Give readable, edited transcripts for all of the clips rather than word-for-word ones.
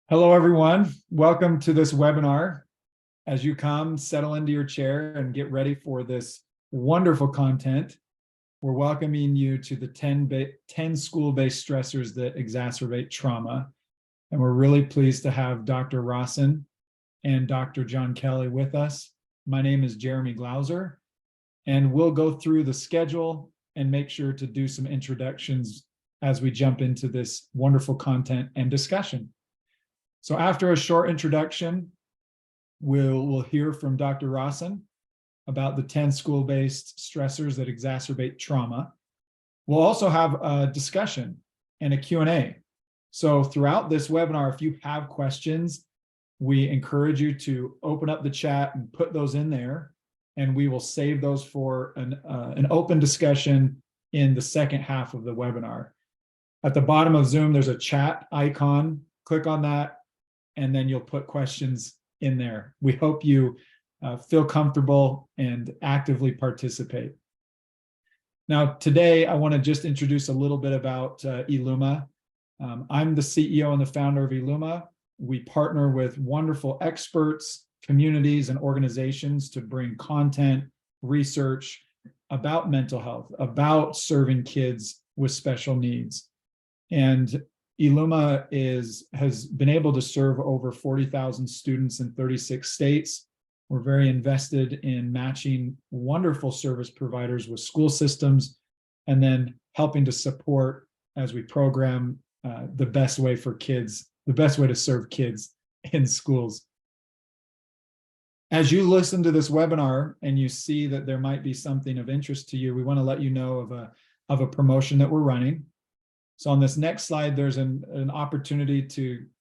Hello, everyone. Welcome to this webinar. As you come, settle into your chair and get ready for this wonderful content. We're welcoming you to the 10 school-based stressors that exacerbate trauma. And we're really pleased to have Dr. Rawson and Dr. John Kelly with us. My name is Jeremy Glauser, and we'll go through the schedule and make sure to do some introductions as we jump into this wonderful content and discussion. So after a short introduction, we'll hear from Dr. Rawson about the 10 school-based stressors that exacerbate trauma. We'll also have a discussion and a Q&A. So throughout this webinar, if you have questions, we encourage you to open up the chat and put those in there, and we will save those for an open discussion in the second half of the webinar. At the bottom of Zoom, there's a chat icon. Click on that, and then you'll put questions in there. We hope you feel comfortable and actively participate. Now, today, I want to just introduce a little bit about eLuma. I'm the CEO and the founder of eLuma. We partner with wonderful experts, communities, and organizations to bring content, research about mental health, about serving kids with special needs. And eLuma has been able to serve over 40,000 students in 36 states. We're very invested in matching wonderful service providers with school systems, and then helping to support as we program the best way for kids, the best way to serve kids in schools. As you listen to this webinar and you see that there might be something of interest to you, we want to let you know of a promotion that we're running. So on this next slide, there's an opportunity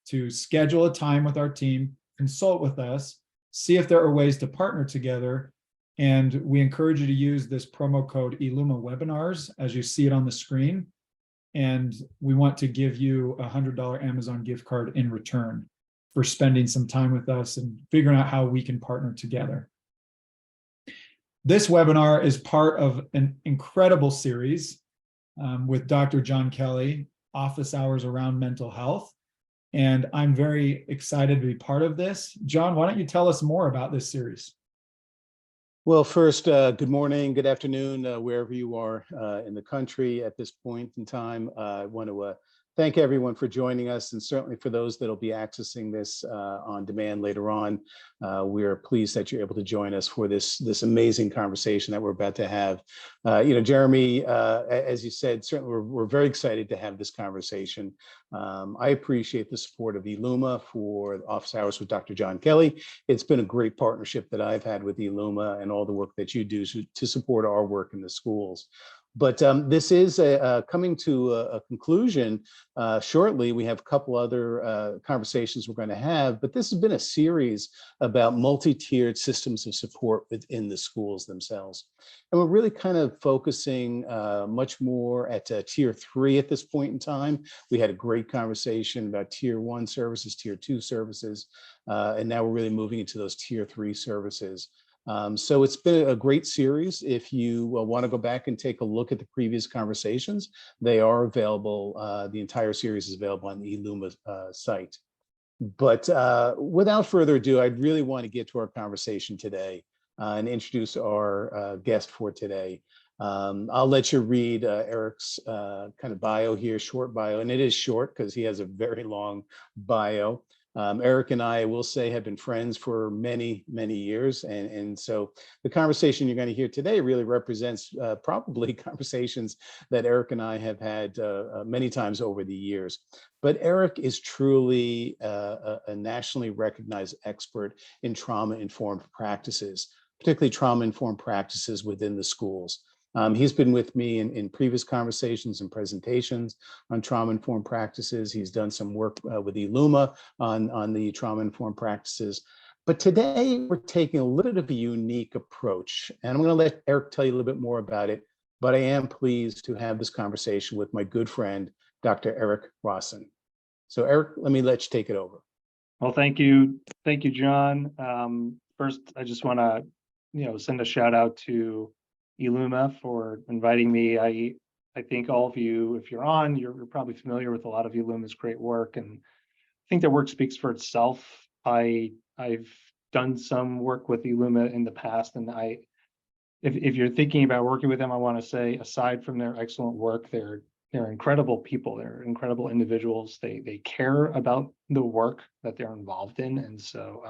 to schedule a time with our team, consult with us, see if there are ways to partner together. And we encourage you to use this promo code eLuma webinars as you see it on the screen. And we want to give you a $100 Amazon gift card in return for spending some time with us and figuring out how we can partner together. This webinar is part of an incredible series with Dr. John Kelly, Office Hours Around Mental Health. And I'm very excited to be part of this. John, why don't you tell us more about this series? Well, first, good morning, good afternoon, wherever you are in the country at this point in time. I want to thank everyone for joining us, and certainly for those that will be accessing this on demand later on. We are pleased that you're able to join us for this amazing conversation that we're about to have. Jeremy, as you said, certainly we're very excited to have this conversation. I appreciate the support of eLuma for Office Hours with Dr. John Kelly. It's been a great partnership that I've had with eLuma and all the work that you do to support our work in the schools. But this is coming to a conclusion shortly. We have a couple other conversations we're going to have, but this has been a series about multi-tiered systems of support within the schools themselves. And we're really kind of focusing much more at tier 3 at this point in time. We had a great conversation about tier 1 services, tier 2 services, and now we're really moving into those tier 3 services. So it's been a great series. If you want to go back and take a look at the previous conversations, they are available. The entire series is available on the eLuma site. But without further ado, I'd really want to get to our conversation today and introduce our guest for today. I'll let you read Eric's kind of bio here, short bio, and it is short because he has a very long bio. Eric and I will say have been friends for many, many years. And so the conversation you're going to hear today really represents probably conversations that Eric and I have had many times over the years. But Eric is truly a nationally recognized expert in trauma-informed practices, particularly trauma-informed practices within the schools. He's been with me in previous conversations and presentations on trauma-informed practices. He's done some work with eLuma on the trauma-informed practices. But today we're taking a little bit of a unique approach, and I'm going to let Eric tell you a little bit more about it. But I am pleased to have this conversation with my good friend, Dr. Eric Rawson. So Eric, let you take it over. Well, thank you, John. First, I just want to, send a shout out to eLuma for inviting me. I think all of you, if you're on, you're probably familiar with a lot of eLuma's great work, and think their work speaks for itself. I've done some work with eLuma in the past, and if you're thinking about working with them, I want to say, aside from their excellent work, they're incredible people. They're incredible individuals. They care about the work that they're involved in, and so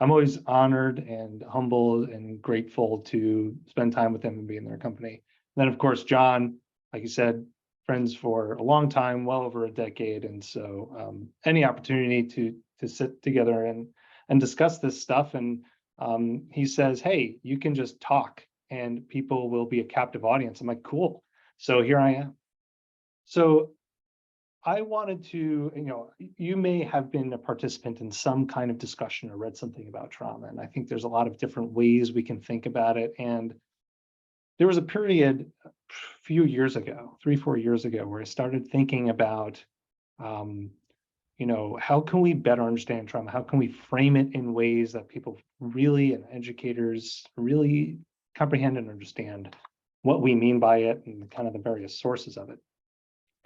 I'm always honored and humbled and grateful to spend time with them and be in their company. And then, of course, John, like you said, friends for a long time, well over a decade, and so any opportunity to sit together and discuss this stuff, and he says, hey, you can just talk and people will be a captive audience. I'm like, cool. So here I am. So I wanted to, you may have been a participant in some kind of discussion or read something about trauma. And I think there's a lot of different ways we can think about it. And there was a period a few years ago, 3-4 years ago, where I started thinking about, how can we better understand trauma? How can we frame it in ways that people really, and educators really comprehend and understand what we mean by it and kind of the various sources of it.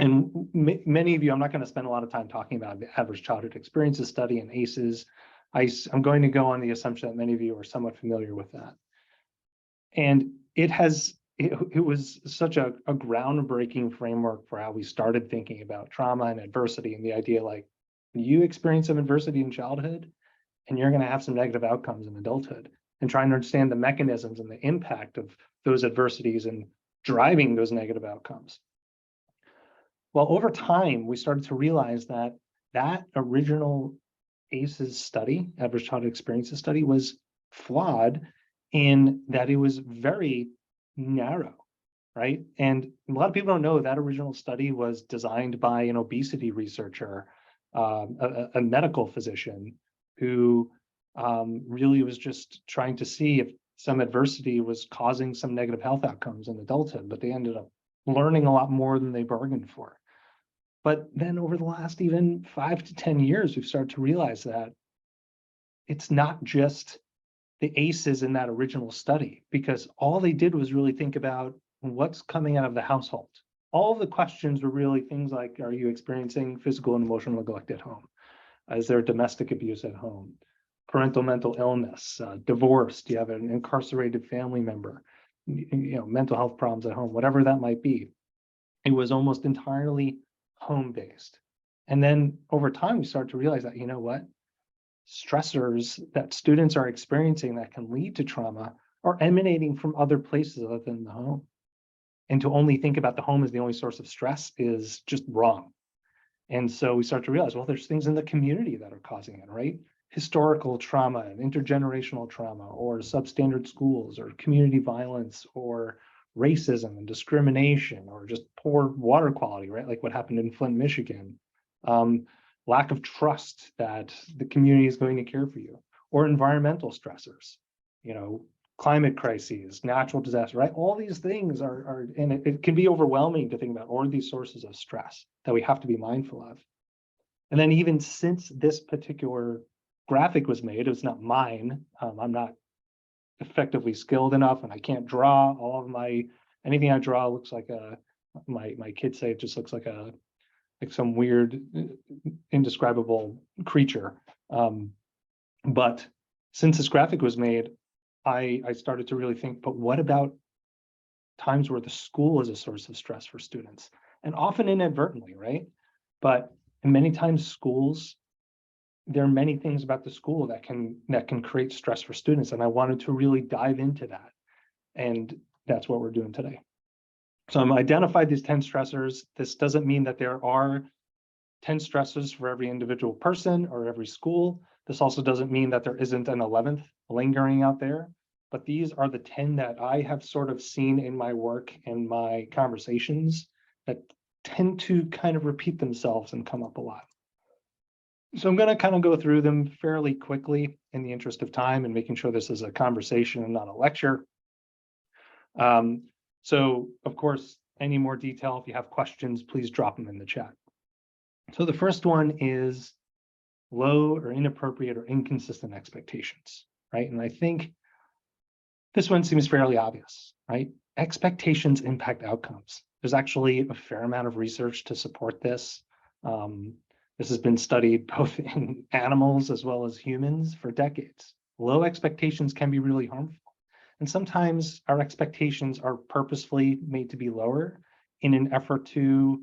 And many of you, I'm not going to spend a lot of time talking about the average childhood experiences study and ACEs. I'm going to go on the assumption that many of you are somewhat familiar with that. And it was such a groundbreaking framework for how we started thinking about trauma and adversity, and the idea like, you experience some adversity in childhood and you're going to have some negative outcomes in adulthood, and trying to understand the mechanisms and the impact of those adversities and driving those negative outcomes. Well, over time, we started to realize that original ACEs study, average childhood experiences study, was flawed in that it was very narrow, right? And a lot of people don't know that original study was designed by an obesity researcher, a medical physician who really was just trying to see if some adversity was causing some negative health outcomes in adulthood, but they ended up learning a lot more than they bargained for. But then over the last even 5 to 10 years, we've started to realize that it's not just the ACEs in that original study, because all they did was really think about what's coming out of the household. All of the questions were really things like, are you experiencing physical and emotional neglect at home? Is there domestic abuse at home? Parental mental illness, divorce? Do you have an incarcerated family member? Mental health problems at home, whatever that might be. It was almost entirely home-based. And then over time, we started to realize that, stressors that students are experiencing that can lead to trauma are emanating from other places other than the home. And to only think about the home as the only source of stress is just wrong. And so we start to realize, well, there's things in the community that are causing it, right? Historical trauma and intergenerational trauma, or substandard schools, or community violence, or racism and discrimination, or just poor water quality, right? Like what happened in Flint, Michigan. Lack of trust that the community is going to care for you, or environmental stressors, climate crises, natural disaster, right? All these things are and it can be overwhelming to think about all these sources of stress that we have to be mindful of. And then even since this particular graphic was made, it's not mine. I'm not effectively skilled enough, and I can't draw all of anything I draw looks like my kids say it just looks like some weird, indescribable creature. But since this graphic was made, I started to really think, but what about times where the school is a source of stress for students? And often inadvertently, right? But many times schools, there are many things about the school that can create stress for students. And I wanted to really dive into that. And that's what we're doing today. So I've identified these 10 stressors. This doesn't mean that there are 10 stressors for every individual person or every school. This also doesn't mean that there isn't an 11th lingering out there, but these are the 10 that I have sort of seen in my work and my conversations that tend to kind of repeat themselves and come up a lot. So I'm going to kind of go through them fairly quickly in the interest of time and making sure this is a conversation and not a lecture. So of course, any more detail, if you have questions, please drop them in the chat. So the first one is low or inappropriate or inconsistent expectations, right? And I think this one seems fairly obvious, right? Expectations impact outcomes. There's actually a fair amount of research to support this. This has been studied both in animals as well as humans for decades. Low expectations can be really harmful. And sometimes our expectations are purposefully made to be lower in an effort to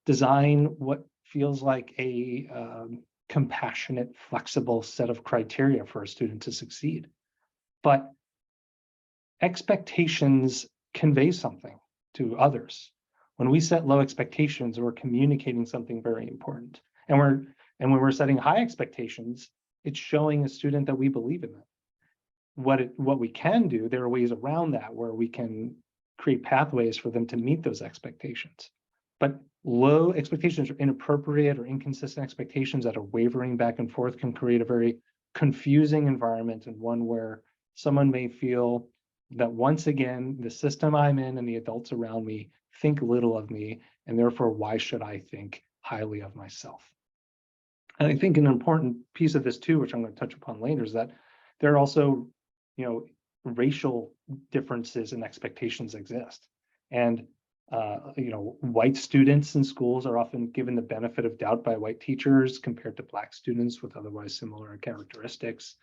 design what feels like a compassionate, flexible set of criteria for a student to succeed. But expectations convey something to others. When we set low expectations, we're communicating something very important. And when we're setting high expectations, it's showing a student that we believe in them. What we can do, there are ways around that where we can create pathways for them to meet those expectations. But low expectations or inappropriate or inconsistent expectations that are wavering back and forth can create a very confusing environment, and one where someone may feel that once again, the system I'm in and the adults around me think little of me, and therefore, why should I think highly of myself? And I think an important piece of this too, which I'm going to touch upon later, is that there are also, racial differences in expectations exist. And, white students in schools are often given the benefit of doubt by white teachers compared to Black students with otherwise similar characteristics.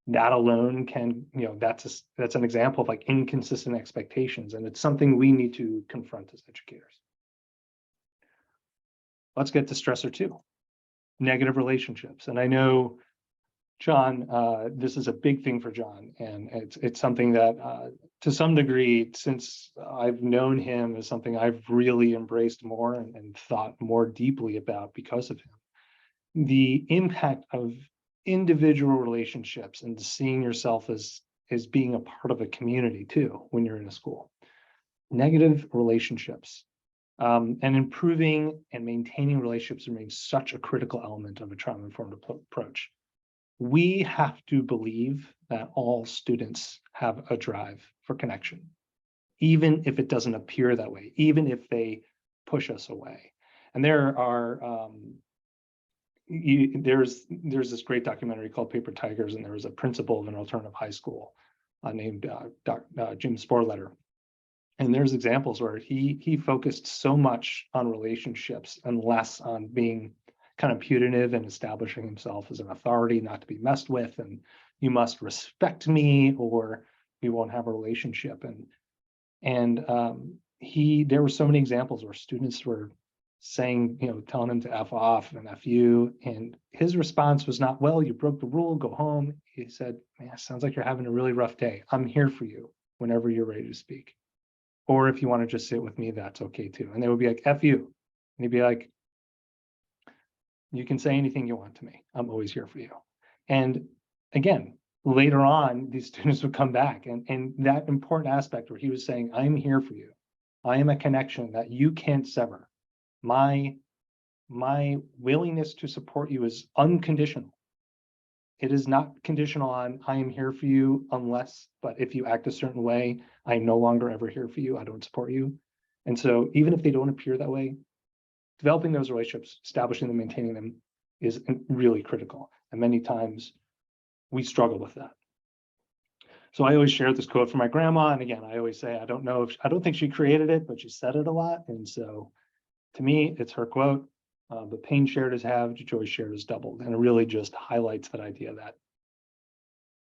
That alone can, that's an example of like inconsistent expectations, and it's something we need to confront as educators. Let's get to stressor 2, negative relationships. And I know, John, this is a big thing for John, and it's something that, to some degree, since I've known him, is something I've really embraced more and thought more deeply about because of him. The impact of individual relationships and seeing yourself as being a part of a community too when you're in a school. Negative relationships and improving and maintaining relationships remains such a critical element of a trauma-informed approach. We have to believe that all students have a drive for connection, even if it doesn't appear that way, even if they push us away. And there are there's this great documentary called Paper Tigers, and there was a principal of an alternative high school named Jim Sporletter. And there's examples where he focused so much on relationships and less on being kind of punitive and establishing himself as an authority not to be messed with, and you must respect me or we won't have a relationship. And there were so many examples where students were saying, telling him to F off and F you. And his response was not, well, you broke the rule, go home. He said, man, sounds like you're having a really rough day. I'm here for you whenever you're ready to speak. Or if you want to just sit with me, that's okay too. And they would be like, F you. And he'd be like, you can say anything you want to me. I'm always here for you. And again, later on, these students would come back, and that important aspect where he was saying, I'm here for you. I am a connection that you can't sever. My willingness to support you is unconditional. It is not conditional on I am here for you unless, but if you act a certain way, I'm no longer ever here for you. I don't support you. And so even if they don't appear that way, developing those relationships, establishing them, maintaining them is really critical. And many times we struggle with that. So I always share this quote from my grandma. And again, I always say, I don't think she created it, but she said it a lot. And so to me, it's her quote, but pain shared is halved, joy shared is doubled. And it really just highlights that idea that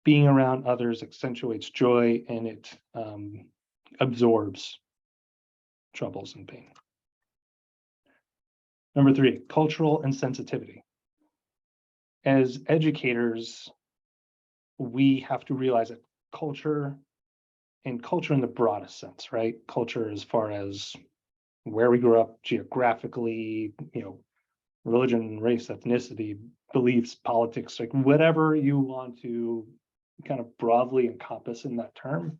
being around others accentuates joy, and it absorbs troubles and pain. Number 3, cultural insensitivity. As educators, we have to realize that culture in the broadest sense, right? Culture as far as where we grew up geographically, religion, race, ethnicity, beliefs, politics, like whatever you want to kind of broadly encompass in that term.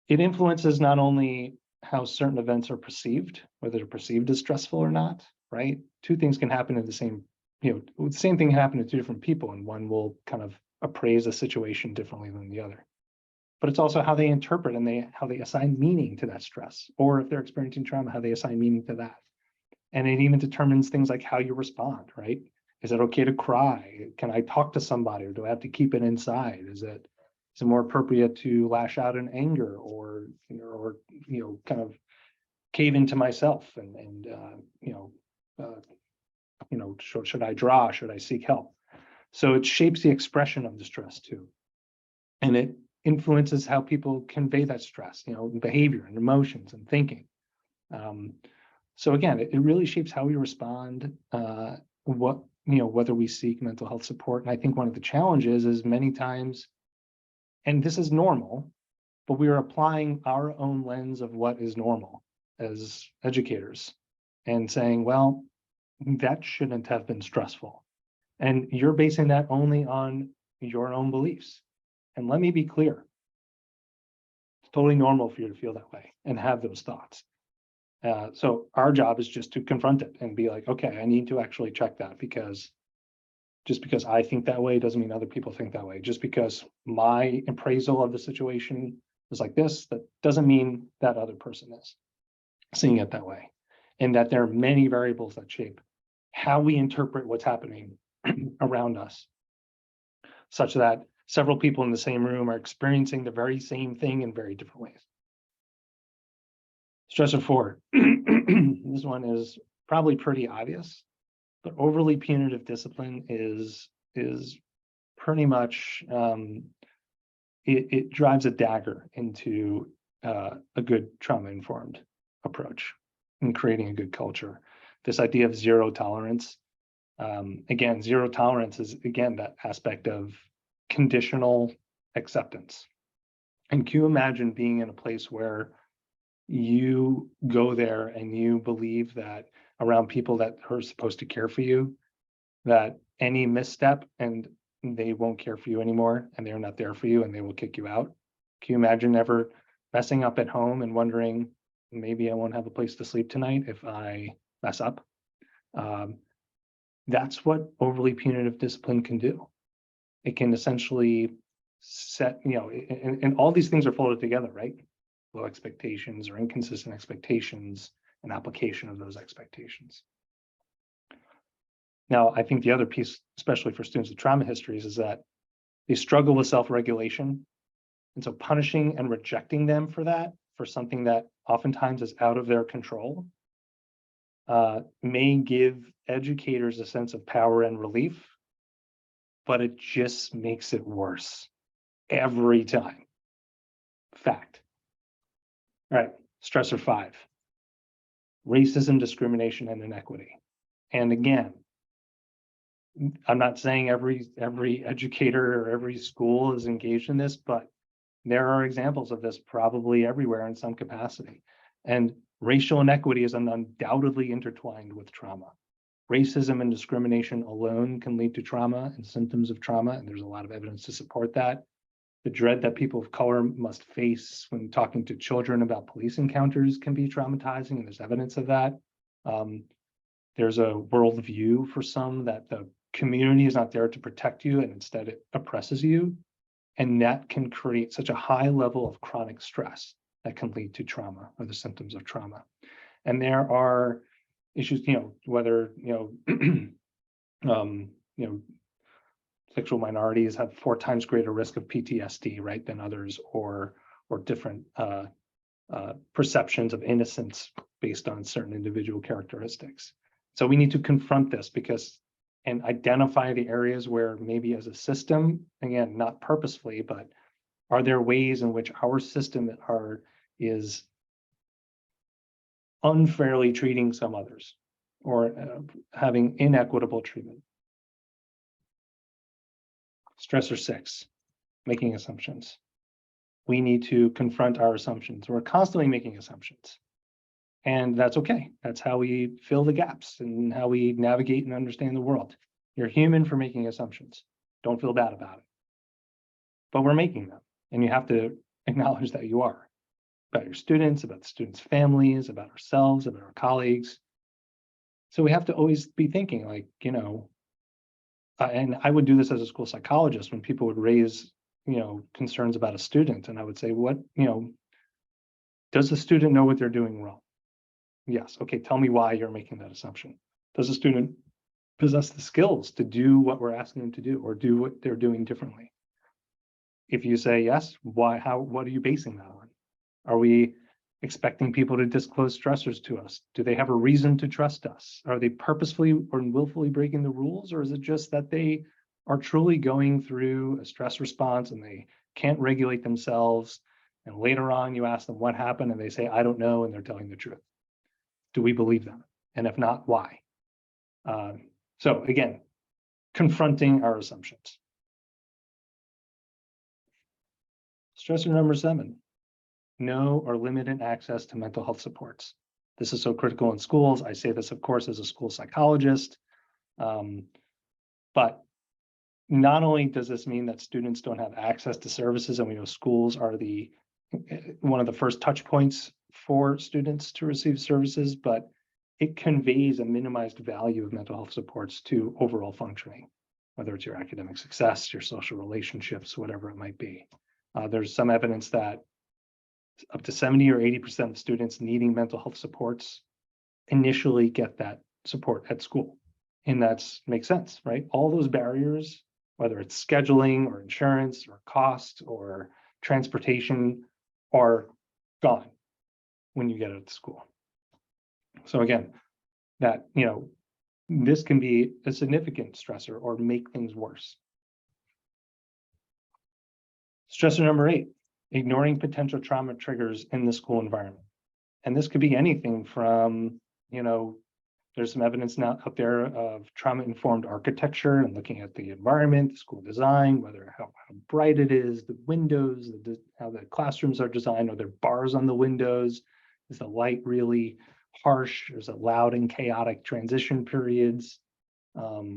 It influences not only how certain events are perceived, whether they're perceived as stressful or not, right? Two things can happen in the same, the same thing happen to two different people, and one will kind of appraise a situation differently than the other. But it's also how they interpret and how they assign meaning to that stress, or if they're experiencing trauma, how they assign meaning to that. And it even determines things like how you respond, right? Is it okay to cry? Can I talk to somebody, or do I have to keep it inside? Is it more appropriate to lash out in anger, or kind of cave into myself and should I draw? Should I seek help? So it shapes the expression of the stress too. And it influences how people convey that stress, behavior and emotions and thinking. So again, it really shapes how we respond, whether we seek mental health support. And I think one of the challenges is many times, and this is normal, but we are applying our own lens of what is normal as educators and saying, well, that shouldn't have been stressful. And you're basing that only on your own beliefs. And let me be clear, it's totally normal for you to feel that way and have those thoughts. So our job is just to confront it and be like, okay, I need to actually check that, because just because I think that way doesn't mean other people think that way. Just because my appraisal of the situation is like this, that doesn't mean that other person is seeing it that way. And that there are many variables that shape how we interpret what's happening around us, such that several people in the same room are experiencing the very same thing in very different ways. Stressor 4. This one is probably pretty obvious, but overly punitive discipline is pretty much, it drives a dagger into a good trauma-informed approach in creating a good culture. This idea of zero tolerance. Again, zero tolerance is, again, that aspect of conditional acceptance. And can you imagine being in a place where you go there and you believe that around people that are supposed to care for you, that any misstep and they won't care for you anymore and they're not there for you and they will kick you out? Can you imagine ever messing up at home and wondering, maybe I won't have a place to sleep tonight if I mess up? That's what overly punitive discipline can do. It can essentially set, and all these things are folded together, right? Low expectations or inconsistent expectations and application of those expectations. Now, I think the other piece, especially for students with trauma histories, is that they struggle with self-regulation. And so punishing and rejecting them for that, for something that oftentimes is out of their control, may give educators a sense of power and relief, but it just makes it worse every time. Fact. All right, stressor 5, racism, discrimination, and inequity. And again, I'm not saying every educator or every school is engaged in this, but there are examples of this probably everywhere in some capacity. And racial inequity is undoubtedly intertwined with trauma. Racism and discrimination alone can lead to trauma and symptoms of trauma, and there's a lot of evidence to support that. The dread that people of color must face when talking to children about police encounters can be traumatizing, and there's evidence of that. There's a worldview for some that the community is not there to protect you, and instead it oppresses you. And that can create such a high level of chronic stress that can lead to trauma or the symptoms of trauma. And there are issues, whether, sexual minorities have 4 times greater risk of PTSD, right, than others, or different perceptions of innocence based on certain individual characteristics. So we need to confront this and identify the areas where maybe as a system, again, not purposefully, but are there ways in which our system is unfairly treating some others or having inequitable treatment? Stressor 6, making assumptions. We need to confront our assumptions. We're constantly making assumptions. And that's okay. That's how we fill the gaps and how we navigate and understand the world. You're human for making assumptions. Don't feel bad about it. But we're making them. And you have to acknowledge that you are. About your students, about the students' families, about ourselves, about our colleagues. So we have to always be thinking like, and I would do this as a school psychologist when people would raise, concerns about a student. And I would say, does the student know what they're doing wrong? Yes. Okay. Tell me why you're making that assumption. Does the student possess the skills to do what we're asking them to do or do what they're doing differently? If you say yes, why, what are you basing that on? Are we expecting people to disclose stressors to us. Do they have a reason to trust us? Are they purposefully or willfully breaking the rules, or is it just that they are truly going through a stress response and they can't regulate themselves? And later on, you ask them what happened and they say, I don't know, and they're telling the truth. Do we believe them? And if not, why? So again, confronting our assumptions. Stressor number 7, no or limited access to mental health supports. This is so critical in schools. I say this, of course, as a school psychologist. But not only does this mean that students don't have access to services, and we know schools are one of the first touch points for students to receive services, but it conveys a minimized value of mental health supports to overall functioning, whether it's your academic success, your social relationships, whatever it might be. There's some evidence that up to 70 or 80% of students needing mental health supports initially get that support at school. And that makes sense, right? All those barriers, whether it's scheduling or insurance or cost or transportation, are gone when you get out of school. So again, that, this can be a significant stressor or make things worse. Stressor number 8, ignoring potential trauma triggers in the school environment. And this could be anything from, there's some evidence now out there of trauma-informed architecture and looking at the environment, the school design, whether how bright it is, the windows, how the classrooms are designed, are there bars on the windows? Is the light really harsh? Is it loud and chaotic transition periods? How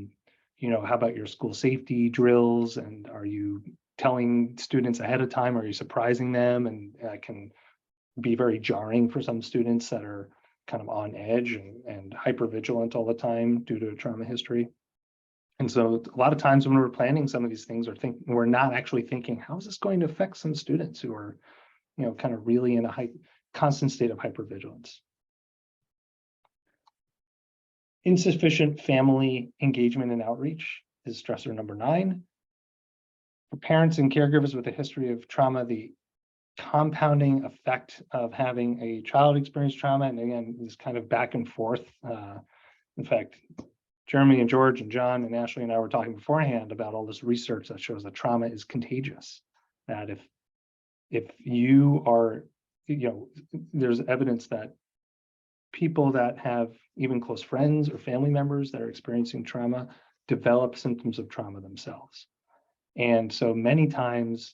about your school safety drills? And are you telling students ahead of time? Are you surprising them? And that can be very jarring for some students that are kind of on edge and hyper vigilant all the time due to a trauma history. And so a lot of times when we're planning some of these things, we're not actually thinking, how is this going to affect some students who are, kind of really in a constant state of hypervigilance. Insufficient family engagement and outreach is stressor number 9. For parents and caregivers with a history of trauma, the compounding effect of having a child experience trauma, and again, this kind of back and forth. In fact, Jeremy and George and John and Ashley and I were talking beforehand about all this research that shows that trauma is contagious. That if you are, there's evidence that people that have even close friends or family members that are experiencing trauma develop symptoms of trauma themselves. And so many times,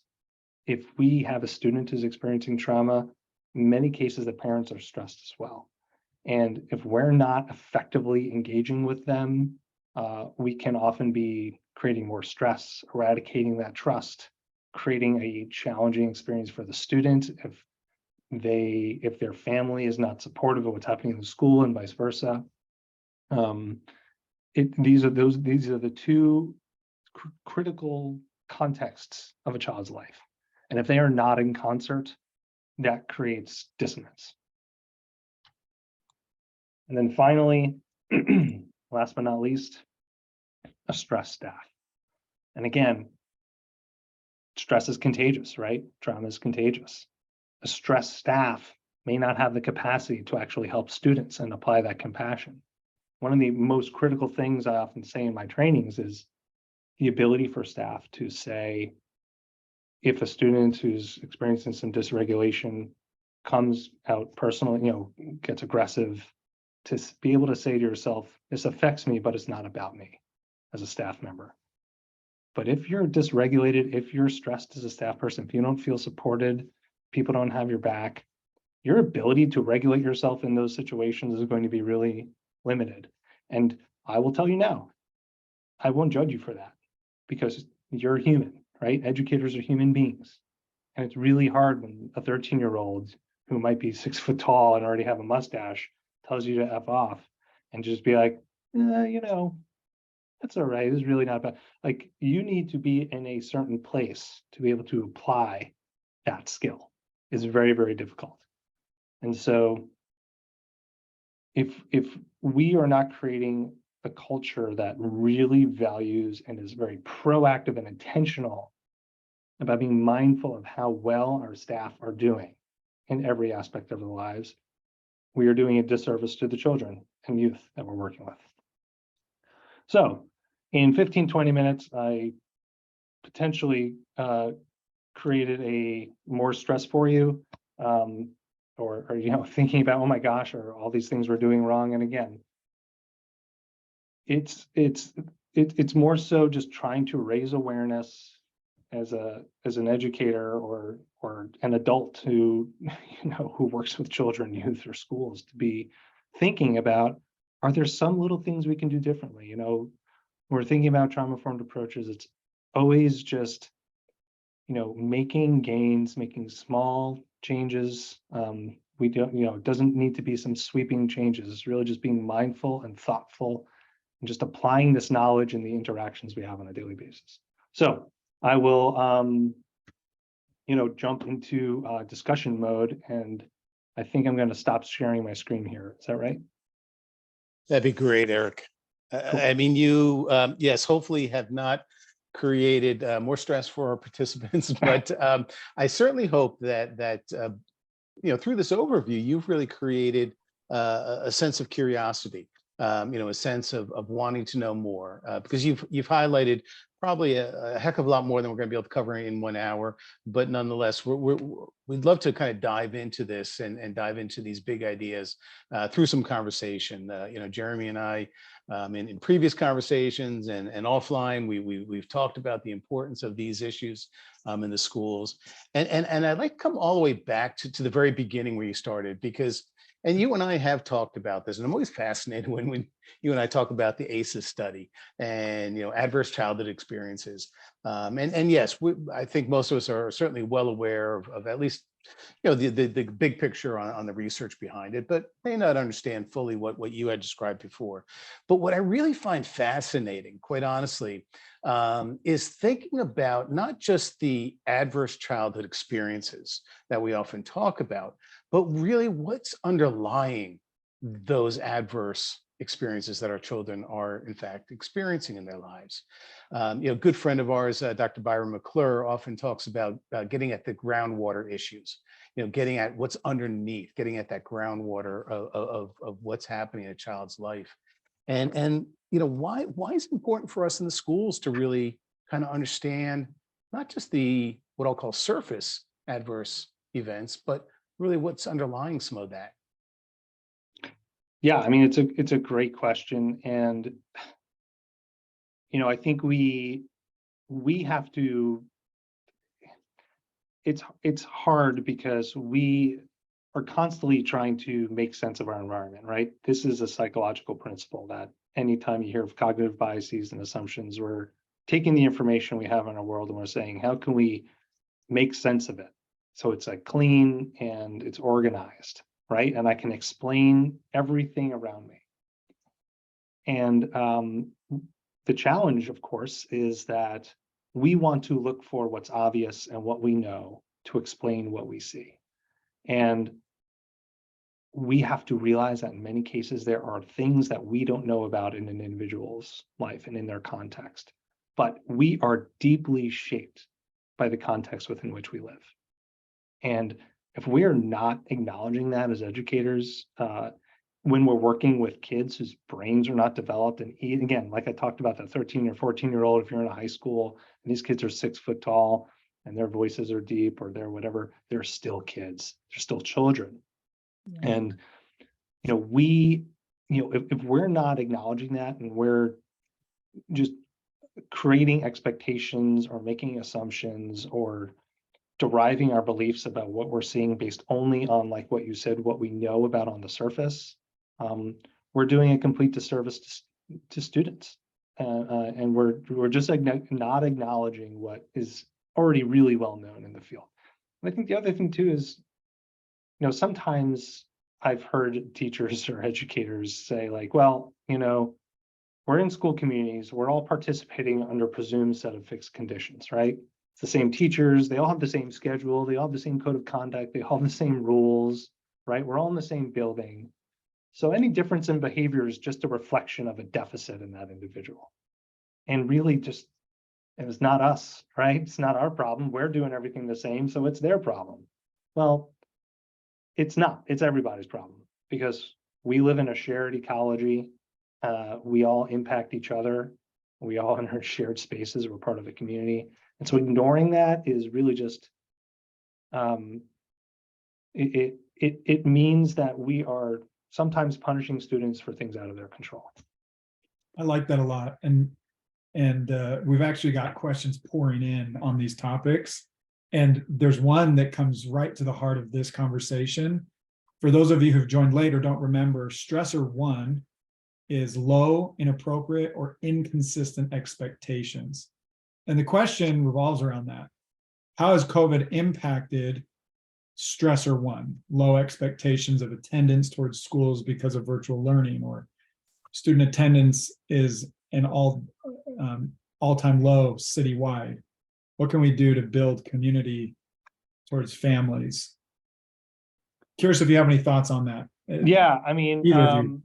if we have a student who's experiencing trauma, in many cases, the parents are stressed as well. And if we're not effectively engaging with them, we can often be creating more stress, eradicating that trust, creating a challenging experience for the student if their family is not supportive of what's happening in the school and vice versa. These are the two critical contexts of a child's life. And if they are not in concert, that creates dissonance. And then finally, last but not least, a stressed staff. And again, stress is contagious, right? Trauma is contagious. A stressed staff may not have the capacity to actually help students and apply that compassion. One of the most critical things I often say in my trainings is the ability for staff to say, if a student who's experiencing some dysregulation comes out personally, gets aggressive, to be able to say to yourself, this affects me, but it's not about me as a staff member. But if you're dysregulated, if you're stressed as a staff person, if you don't feel supported, people don't have your back, your ability to regulate yourself in those situations is going to be really limited. And I will tell you now, I won't judge you for that because you're human, right? Educators are human beings. And it's really hard when a 13-year-old who might be 6 foot tall and already have a mustache tells you to F off and just be like, that's all right. It's really not bad. Like, you need to be in a certain place to be able to apply that skill. It's very, very difficult. And so if we are not creating a culture that really values and is very proactive and intentional about being mindful of how well our staff are doing in every aspect of their lives, we are doing a disservice to the children and youth that we're working with. So in 15, 20 minutes, I potentially created a more stress for you, or thinking about, oh my gosh, or all these things we're doing wrong. And again, it's more so just trying to raise awareness as an educator or an adult who who works with children, youth, or schools, to be thinking about, are there some little things we can do differently? When we're thinking about trauma-informed approaches, it's always just making gains, making small changes. We don't, it doesn't need to be some sweeping changes. It's really just being mindful and thoughtful and just applying this knowledge in the interactions we have on a daily basis. So I will, jump into discussion mode, and I think I'm going to stop sharing my screen here. Is that right? That'd be great, Eric. Cool. I mean, you, yes, hopefully have not created more stress for our participants, but I certainly hope that through this overview, you've really created a sense of curiosity, a sense of wanting to know more, because you've highlighted probably a heck of a lot more than we're going to be able to cover in 1 hour. But nonetheless, we'd love to kind of dive into this and dive into these big ideas through some conversation. Jeremy and I, in previous conversations and offline, we've talked about the importance of these issues in the schools. And I'd like to come all the way back to the very beginning where you started, because and you and I have talked about this, and I'm always fascinated when you and I talk about the ACEs study and adverse childhood experiences. And yes, I think most of us are certainly well aware of at least the big picture on the research behind it, but may not understand fully what you had described before. But what I really find fascinating, quite honestly, is thinking about not just the adverse childhood experiences that we often talk about, but really what's underlying those adverse experiences that our children are in fact experiencing in their lives. A good friend of ours, Dr. Byron McClure, often talks about getting at the groundwater issues, getting at what's underneath, getting at that groundwater of what's happening in a child's life. And why is it important for us in the schools to really kind of understand not just what I'll call surface adverse events, but really what's underlying some of that? Yeah, I mean, it's a great question, and I think we have to. It's hard because we are constantly trying to make sense of our environment, right? This is a psychological principle that anytime you hear of cognitive biases and assumptions, we're taking the information we have in our world and we're saying, how can we make sense of it? So it's like clean and it's organized, right? And I can explain everything around me. And the challenge, of course, is that we want to look for what's obvious and what we know to explain what we see. And we have to realize that in many cases, there are things that we don't know about in an individual's life and in their context, but we are deeply shaped by the context within which we live. And if we are not acknowledging that as educators, when we're working with kids whose brains are not developed, and again, like I talked about, that 13 or 14-year-old, if you're in a high school and these kids are 6 foot tall and their voices are deep or they're whatever, they're still kids, they're still children. Yeah. And if we're not acknowledging that and we're just creating expectations or making assumptions or deriving our beliefs about what we're seeing based only on, like what you said, what we know about on the surface, we're doing a complete disservice to students, and we're just not acknowledging what is already really well known in the field. And I think the other thing too is, sometimes I've heard teachers or educators say like, well, we're in school communities, we're all participating under a presumed set of fixed conditions, right? It's the same teachers, they all have the same schedule, they all have the same code of conduct, they all have the same rules, right? We're all in the same building. So any difference in behavior is just a reflection of a deficit in that individual. And really it's not us, right? It's not our problem. We're doing everything the same, so it's their problem. Well, It's not, it's everybody's problem, because we live in a shared ecology. We all impact each other. We all in our shared spaces. We're part of a community. And so ignoring that is really just, it means that we are sometimes punishing students for things out of their control. I like that a lot. And we've actually got questions pouring in on these topics. And there's one that comes right to the heart of this conversation. For those of you who've joined late or don't remember, stressor 1 is low, inappropriate, or inconsistent expectations. And the question revolves around that. How has COVID impacted stressor 1, low expectations of attendance towards schools because of virtual learning, or student attendance is an all-time low citywide? What can we do to build community towards families? Curious if you have any thoughts on that. Yeah, I mean, Either of you.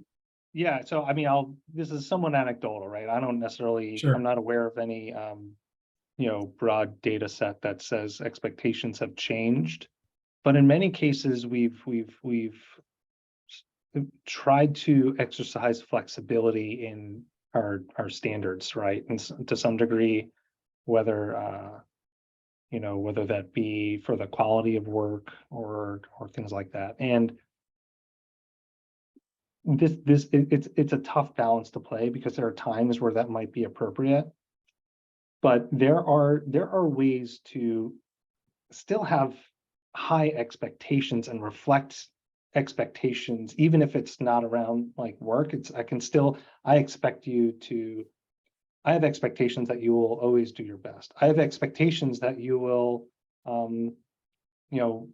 yeah, so I mean, this is somewhat anecdotal, right? I don't necessarily, Sure. I'm not aware of any, broad data set that says expectations have changed. But in many cases, we've tried to exercise flexibility in our standards, right? And to some degree, whether whether that be for the quality of work or things like that. And it's a tough balance to play, because there are times where that might be appropriate, but there are ways to still have high expectations and reflect expectations, even if it's not around like work. I have expectations that you will always do your best. I have expectations that you will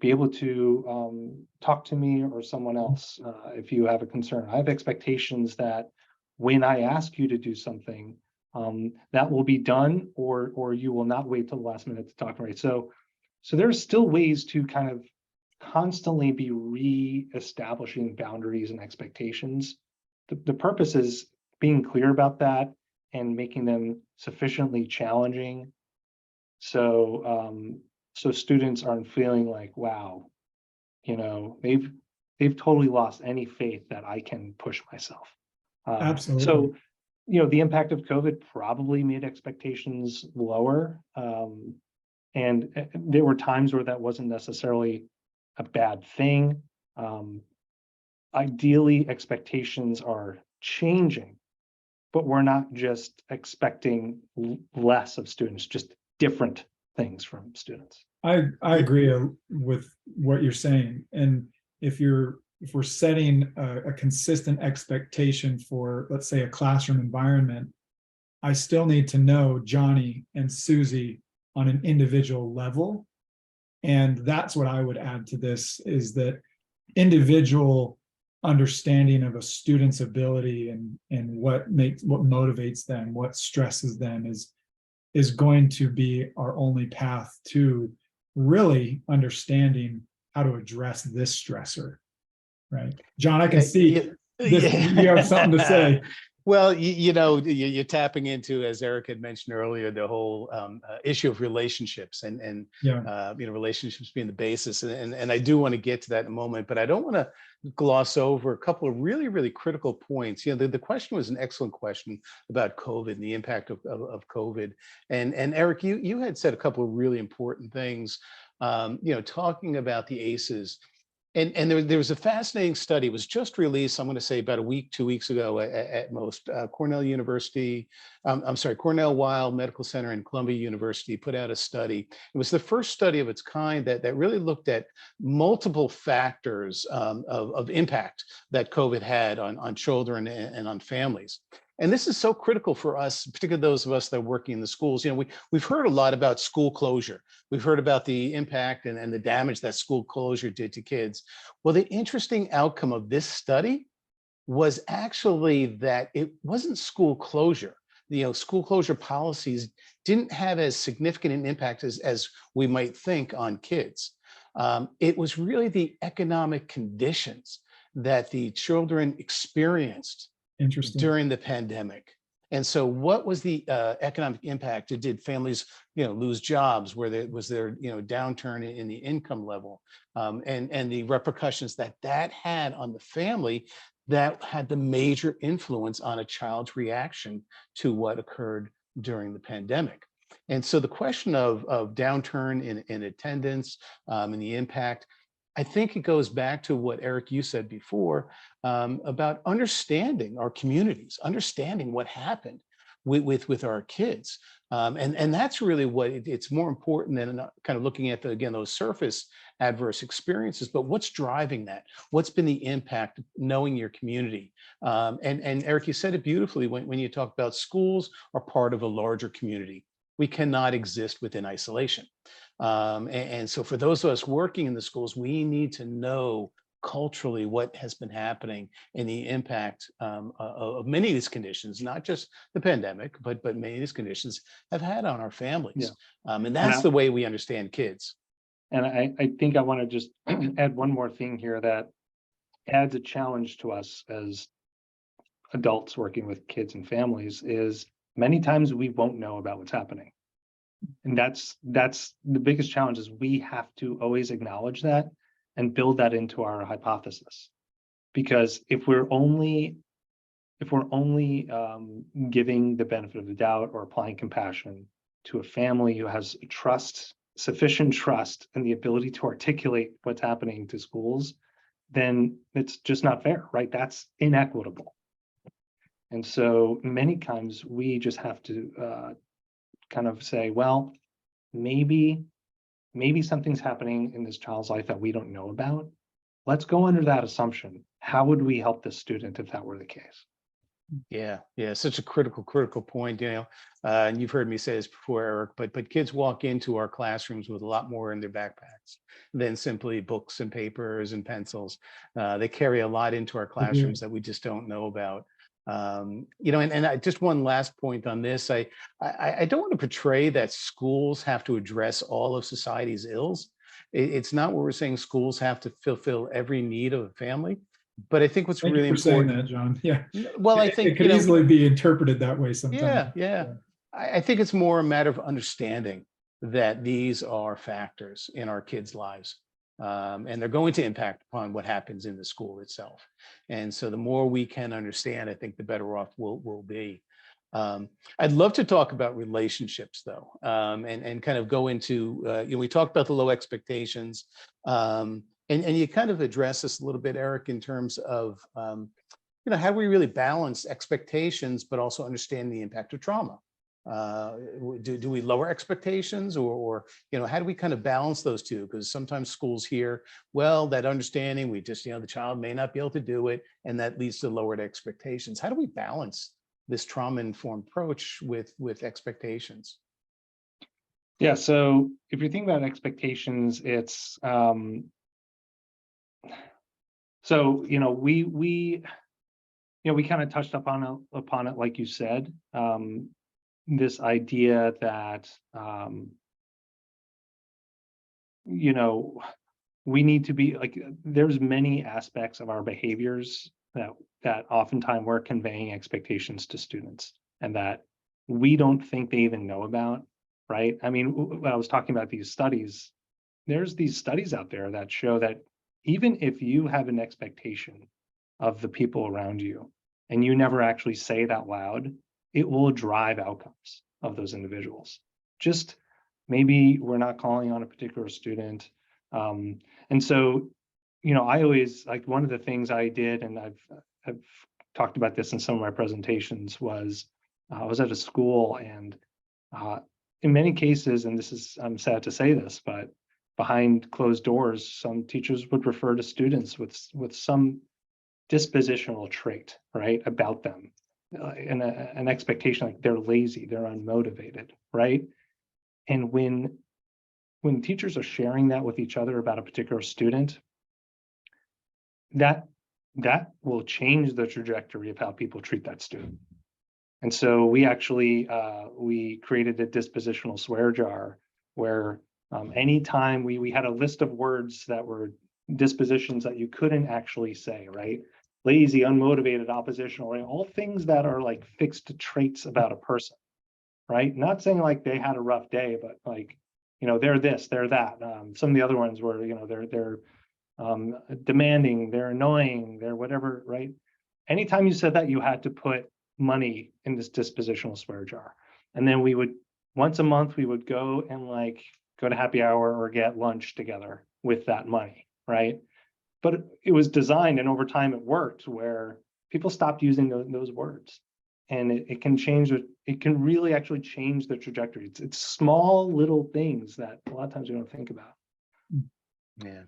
be able to talk to me or someone else if you have a concern. I have expectations that when I ask you to do something, that will be done, or you will not wait till the last minute to talk to me. So there's still ways to kind of constantly be re-establishing boundaries and expectations. The purpose is being clear about that and making them sufficiently challenging, so students aren't feeling like, wow, they've totally lost any faith that I can push myself. Absolutely. So the impact of COVID probably made expectations lower. And there were times where that wasn't necessarily a bad thing. Ideally, expectations are changing, but we're not just expecting less of students, just different things from students. I agree with what you're saying. And if we're setting a consistent expectation for, let's say, a classroom environment, I still need to know Johnny and Susie on an individual level. And that's what I would add to this, is that individual understanding of a student's ability and what motivates them, what stresses them is going to be our only path to really understanding how to address this stressor, right? John, I can see you have something to say. Well, you're tapping into, as Eric had mentioned earlier, the whole issue of relationships and relationships being the basis. And I do want to get to that in a moment, but I don't want to gloss over a couple of really, really critical points. The question was an excellent question about COVID and the impact of COVID. And Eric, you had said a couple of really important things, talking about the ACEs. And there was a fascinating study. It was just released, I'm going to say about 2 weeks ago at most. Cornell Weill Medical Center and Columbia University put out a study. It was the first study of its kind that really looked at multiple factors of impact that COVID had on children and on families. And this is so critical for us, particularly those of us that are working in the schools. We've heard a lot about school closure. We've heard about the impact and the damage that school closure did to kids. Well, the interesting outcome of this study was actually that it wasn't school closure. School closure policies didn't have as significant an impact as we might think on kids. It was really the economic conditions that the children experienced during the pandemic And so what was the economic impact? Did families, lose jobs? Was there, downturn in the income level? And the repercussions that had on the family that had the major influence on a child's reaction to what occurred during the pandemic. And so the question of downturn in attendance and the impact, I think it goes back to what, Eric, you said before about understanding our communities, understanding what happened with our kids. And that's really what it's more important than kind of looking at, again, those surface adverse experiences, but what's driving that? What's been the impact of knowing your community? And Eric, you said it beautifully when you talk about schools are part of a larger community. We cannot exist within isolation. And so for those of us working in the schools, we need to know culturally what has been happening and the impact of many of these conditions, not just the pandemic, but many of these conditions have had on our families. And that's the way we understand kids. And I think I want to just add one more thing here that adds a challenge to us as adults working with kids and families is many times we won't know about what's happening. And that's the biggest challenge is we have to always acknowledge that and build that into our hypothesis. Because if we're only giving the benefit of the doubt or applying compassion to a family who has sufficient trust and the ability to articulate what's happening to schools, then it's just not fair, right? That's inequitable. And so many times we just have to kind of say, well, maybe something's happening in this child's life that we don't know about. Let's go under that assumption. How would we help this student if that were the case? Yeah, such a critical point, and you've heard me say this before, Eric, but kids walk into our classrooms with a lot more in their backpacks than simply books and papers and pencils. They carry a lot into our classrooms that we just don't know about. And just one last point on this, I don't want to portray that schools have to address all of society's ills. It's not what we're saying schools have to fulfill every need of a family. But I think what's Thank really you for important. saying that, John. Yeah. Well, I It think could easily be interpreted that way sometimes. Yeah. I think it's more a matter of understanding that these are factors in our kids' lives. And they're going to impact upon what happens in the school itself. And so the more we can understand, I think the better off we'll be. I'd love to talk about relationships though, and kind of go into, we talked about the low expectations, and you kind of address this a little bit, Eric, in terms of, how do we really balance expectations, but also understand the impact of trauma? Do we lower expectations or how do we kind of balance those two? Because sometimes schools hear, well, that understanding, we just, the child may not be able to do it, and that leads to lowered expectations. How do we balance this trauma-informed approach with expectations? Yeah, so if you think about expectations, it's so we kind of touched upon it, like you said. This idea that we need to be like, there's many aspects of our behaviors that oftentimes we're conveying expectations to students and that we don't think they even know about, right? I mean, when I was talking about these studies, there's these studies out there that show that even if you have an expectation of the people around you and you never actually say it out loud, it will drive outcomes of those individuals. Just maybe we're not calling on a particular student. And so, I always, like, one of the things I did, and I've talked about this in some of my presentations, was I was at a school, and in many cases, and this is, I'm sad to say this, but behind closed doors, some teachers would refer to students with some dispositional trait, right, about them. And an expectation like they're lazy, they're unmotivated, right? And when teachers are sharing that with each other about a particular student, that will change the trajectory of how people treat that student. And so we actually we created a dispositional swear jar where anytime we had a list of words that were dispositions that you couldn't actually say, right? lazy, unmotivated, oppositional, right? All things that are like fixed traits about a person, right? Not saying like they had a rough day, but like, they're this, they're that. Some of the other ones were, they're demanding, they're annoying, they're whatever, right? Anytime you said that, you had to put money in this dispositional swear jar. And then we would, once a month, we would go and like go to happy hour or get lunch together with that money, right? But it was designed, and over time it worked, where people stopped using those words. And it can change it. It can really actually change the trajectory. It's small little things that a lot of times we don't think about. Yeah.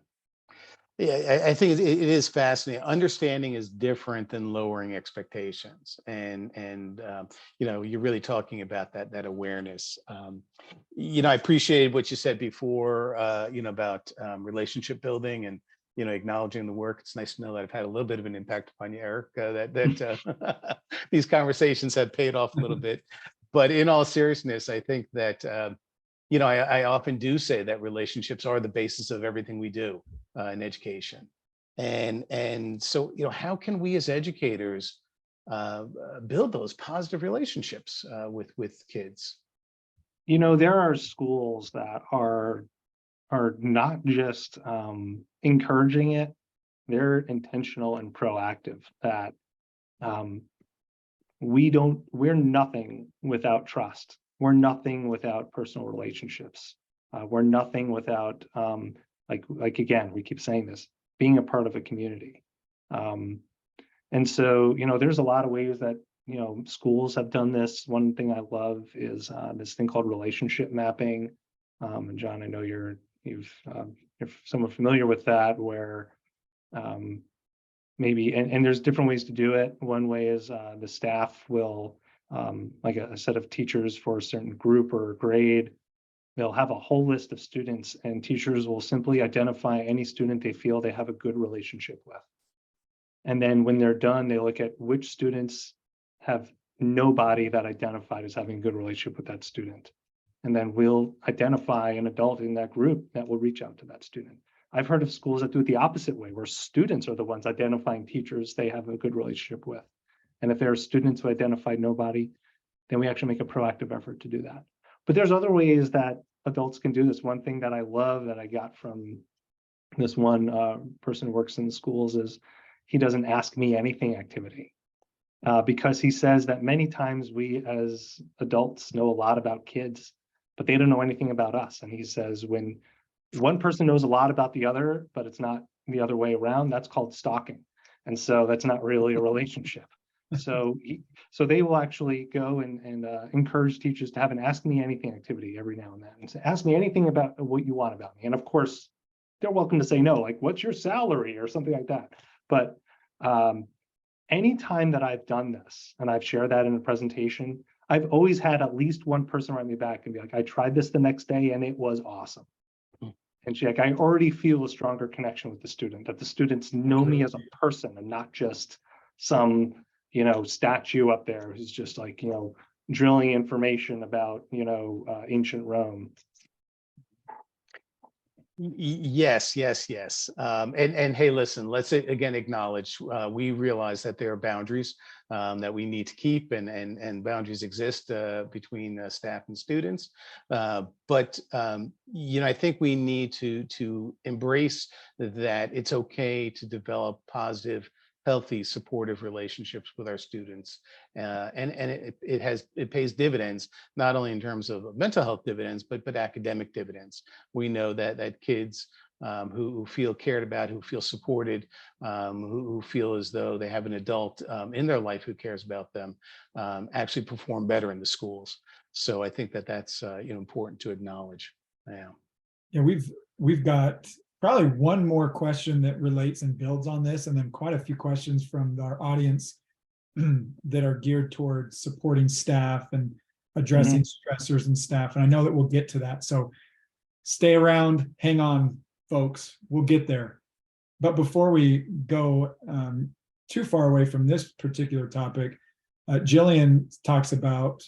Yeah, I think it is fascinating. Understanding is different than lowering expectations, and you're really talking about that awareness. I appreciated what you said before, about relationship building and acknowledging the work. It's nice to know that I've had a little bit of an impact upon you, Eric. That these conversations have paid off a little bit. But in all seriousness, I think that I often do say that relationships are the basis of everything we do in education. And so, how can we as educators build those positive relationships with kids? There are schools that are not just encouraging it, they're intentional and proactive, that we're nothing without trust. We're nothing without personal relationships. We're nothing without, like again, we keep saying this, being a part of a community. And so, there's a lot of ways that, schools have done this. One thing I love is this thing called relationship mapping. And John, I know you're somewhat familiar with that, where maybe, and there's different ways to do it. One way is the staff will, like a set of teachers for a certain group or grade, they'll have a whole list of students, and teachers will simply identify any student they feel they have a good relationship with. And then when they're done, they look at which students have nobody that identified as having a good relationship with that student. And then we'll identify an adult in that group that will reach out to that student. I've heard of schools that do it the opposite way, where students are the ones identifying teachers they have a good relationship with. And if there are students who identified nobody, then we actually make a proactive effort to do that. But there's other ways that adults can do this. One thing that I love that I got from this one person who works in the schools is he doesn't ask me anything activity. Because he says that many times we as adults know a lot about kids, but they don't know anything about us. And he says when one person knows a lot about the other, but it's not the other way around, that's called stalking. And so that's not really a relationship. So they will actually go and encourage teachers to have an ask me anything activity every now and then, and say, ask me anything about what you want about me. And of course, they're welcome to say no, like, what's your salary or something like that. But anytime that I've done this and I've shared that in a presentation, I've always had at least one person write me back and be like, I tried this the next day and it was awesome. And she's like, I already feel a stronger connection with the student, that the students know me as a person and not just some, statue up there who's just like, drilling information about, ancient Rome. Yes. And hey, listen, let's again acknowledge we realize that there are boundaries that we need to keep, and boundaries exist between staff and students. But I think we need to embrace that it's okay to develop positive, healthy, supportive relationships with our students, and it pays dividends, not only in terms of mental health dividends, but academic dividends. We know that kids who feel cared about, who feel supported, who feel as though they have an adult in their life who cares about them, actually perform better in the schools. So I think that's important to acknowledge. Yeah, we've got probably one more question that relates and builds on this, and then quite a few questions from our audience that are geared towards supporting staff and addressing stressors and staff. And I know that we'll get to that. So stay around, hang on, folks, we'll get there. But before we go too far away from this particular topic, Jillian talks about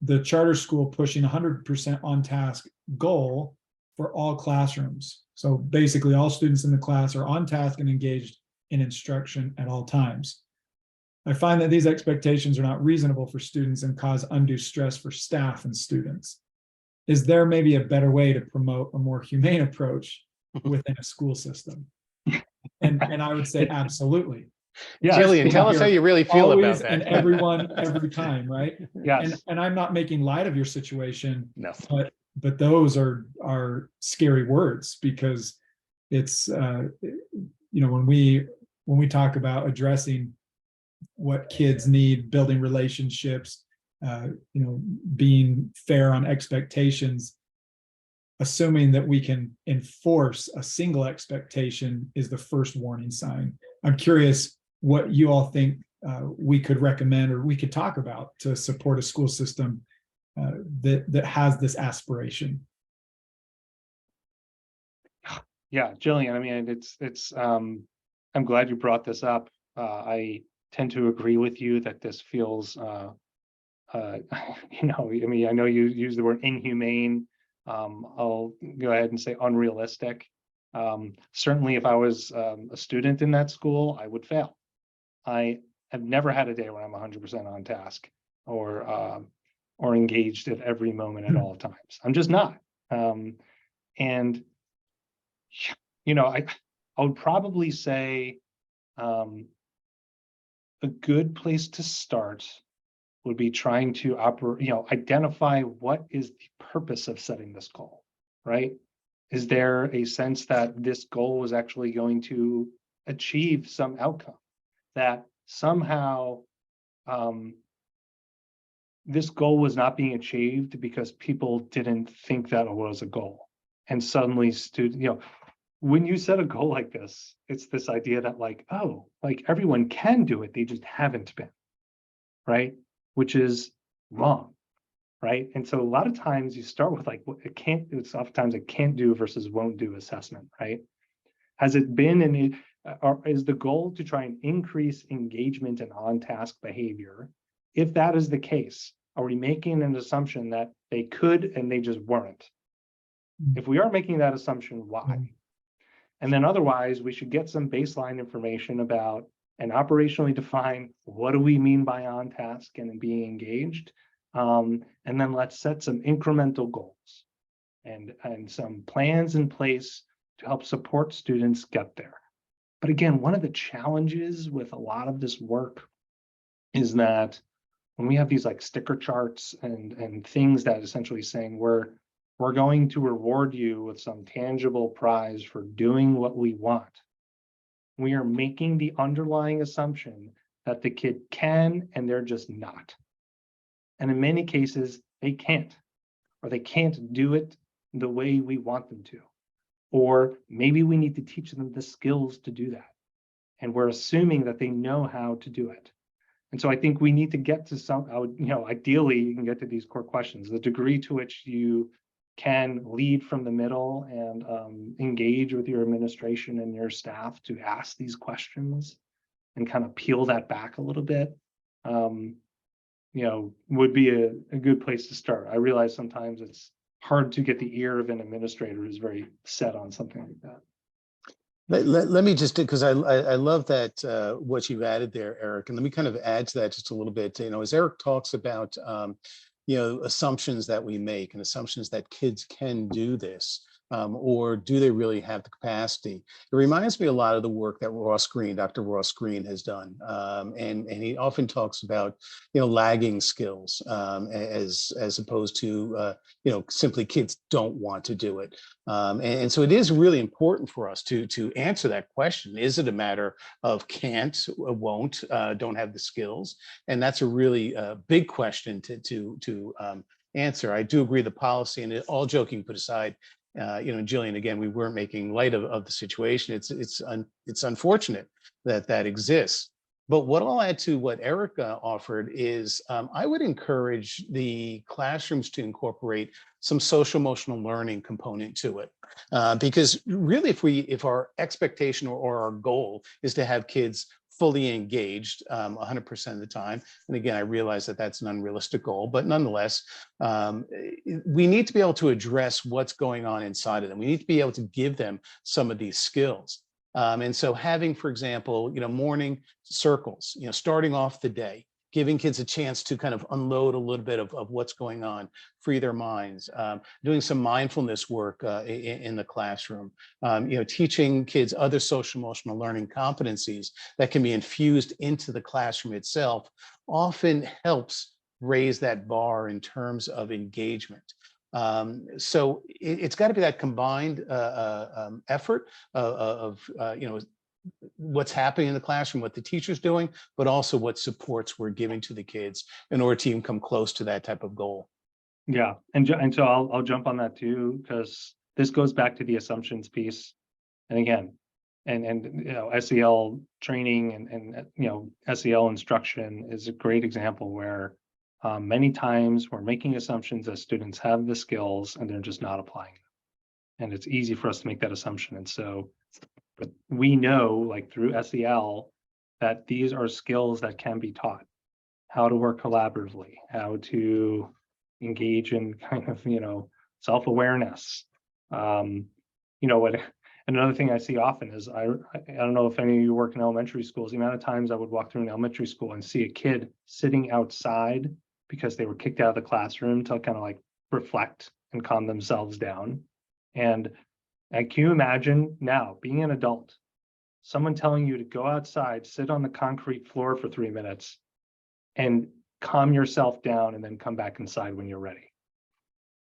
the charter school pushing 100% on task goal for all classrooms. So basically all students in the class are on task and engaged in instruction at all times. I find that these expectations are not reasonable for students and cause undue stress for staff and students. Is there maybe a better way to promote a more humane approach within a school system? And I would say absolutely. Yes. Jillian, tell us how you really feel about Always that. and everyone, every time, right? Yes. And I'm not making light of your situation, No. but those are scary words, because it's when we talk about addressing what kids need, building relationships, being fair on expectations, assuming that we can enforce a single expectation is the first warning sign. I'm curious what you all think we could recommend or we could talk about to support a school system that has this aspiration. Yeah, Jillian, I mean, I'm glad you brought this up. I tend to agree with you that this feels, I know you use the word inhumane. I'll go ahead and say unrealistic. Certainly if I was a student in that school, I would fail. I have never had a day when I'm 100% on task or engaged at every moment at all times. I'm just not. And I would probably say a good place to start would be trying to identify what is the purpose of setting this goal, right? Is there a sense that this goal was actually going to achieve some outcome, that somehow this goal was not being achieved because people didn't think that it was a goal? And suddenly when you set a goal like this, it's this idea that everyone can do it, they just haven't been, right? Which is wrong, right? And so a lot of times you start with it's oftentimes a can't do versus won't do assessment, right? Has it been or is the goal to try and increase engagement and on-task behavior? If that is the case, are we making an assumption that they could and they just weren't? If we are making that assumption, why? And then otherwise, we should get some baseline information about and operationally define what do we mean by on task and being engaged. And then let's set some incremental goals and some plans in place to help support students get there. But again, one of the challenges with a lot of this work is that when we have these sticker charts and things that essentially saying we're going to reward you with some tangible prize for doing what we want, we are making the underlying assumption that the kid can and they're just not. And in many cases, they can't, or they can't do it the way we want them to. Or maybe we need to teach them the skills to do that. And we're assuming that they know how to do it. And so I think we need to get to ideally you can get to these core questions, the degree to which you can lead from the middle and engage with your administration and your staff to ask these questions and kind of peel that back a little bit, would be a good place to start. I realize sometimes it's hard to get the ear of an administrator who's very set on something like that. Let me just, because I love that what you've added there, Eric, and let me kind of add to that just a little bit. As Eric talks about assumptions that we make and assumptions that kids can do this, or do they really have the capacity? It reminds me a lot of the work that Dr. Ross Green has done. And he often talks about, lagging skills as opposed to, simply kids don't want to do it. And so it is really important for us to answer that question. Is it a matter of can't, won't, don't have the skills? And that's a really big question to answer. I do agree the policy, and all joking put aside, Jillian, again, we weren't making light of the situation. It's unfortunate that exists. But what I'll add to what Eric offered is I would encourage the classrooms to incorporate some social emotional learning component to it. Because really, if our expectation or our goal is to have kids fully engaged 100% of the time. And again, I realize that that's an unrealistic goal, but nonetheless, we need to be able to address what's going on inside of them. We need to be able to give them some of these skills. And so having, for example, morning circles, starting off the day, giving kids a chance to kind of unload a little bit of what's going on, free their minds, doing some mindfulness work in the classroom, teaching kids other social emotional learning competencies that can be infused into the classroom itself often helps raise that bar in terms of engagement. So it's got to be that combined effort of what's happening in the classroom, what the teacher's doing, but also what supports we're giving to the kids in order to even come close to that type of goal. Yeah, and so I'll jump on that too, because this goes back to the assumptions piece. And again, and SEL training and SEL instruction is a great example where many times we're making assumptions that students have the skills and they're just not applying them. And it's easy for us to make that assumption. And so but we know, like through SEL, that these are skills that can be taught. How to work collaboratively, how to engage in kind of, self-awareness. What another thing I see often is I don't know if any of you work in elementary schools, the amount of times I would walk through an elementary school and see a kid sitting outside because they were kicked out of the classroom to kind of like reflect and calm themselves down. And can you imagine now being an adult, someone telling you to go outside, sit on the concrete floor for 3 minutes and calm yourself down and then come back inside when you're ready?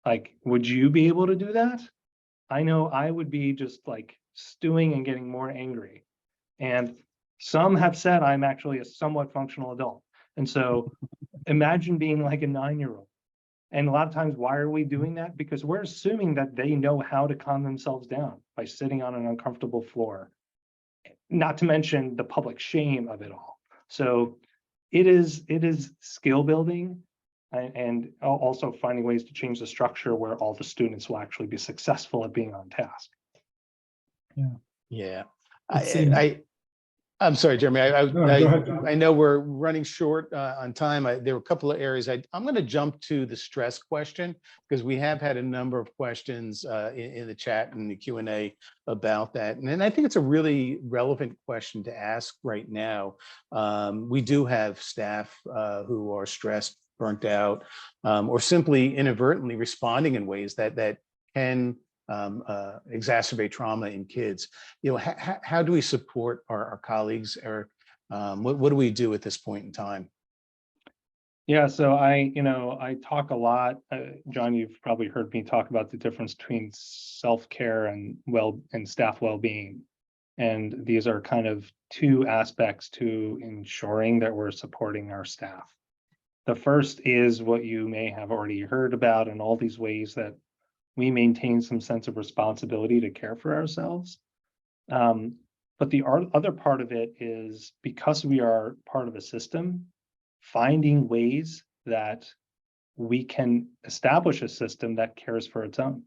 Like, would you be able to do that? I know I would be just like stewing and getting more angry. And some have said I'm actually a somewhat functional adult. And so imagine being like a 9-year-old. And a lot of times, why are we doing that? Because we're assuming that they know how to calm themselves down by sitting on an uncomfortable floor, not to mention the public shame of it all. So it is skill building and also finding ways to change the structure where all the students will actually be successful at being on task. Yeah. It I'm sorry, Jeremy. go ahead, John. I know we're running short on time. There were a couple of areas. I'm going to jump to the stress question because we have had a number of questions in the chat and the Q&A about that. And I think it's a really relevant question to ask right now. We do have staff who are stressed, burnt out, or simply inadvertently responding in ways that can exacerbate trauma in kids. How do we support our colleagues, or what do we do at this point in time? Yeah, so I talk a lot, John, you've probably heard me talk about the difference between self-care and staff well-being. And these are kind of two aspects to ensuring that we're supporting our staff. The first is what you may have already heard about in all these ways that we maintain some sense of responsibility to care for ourselves. But the other part of it is because we are part of a system, finding ways that we can establish a system that cares for its own.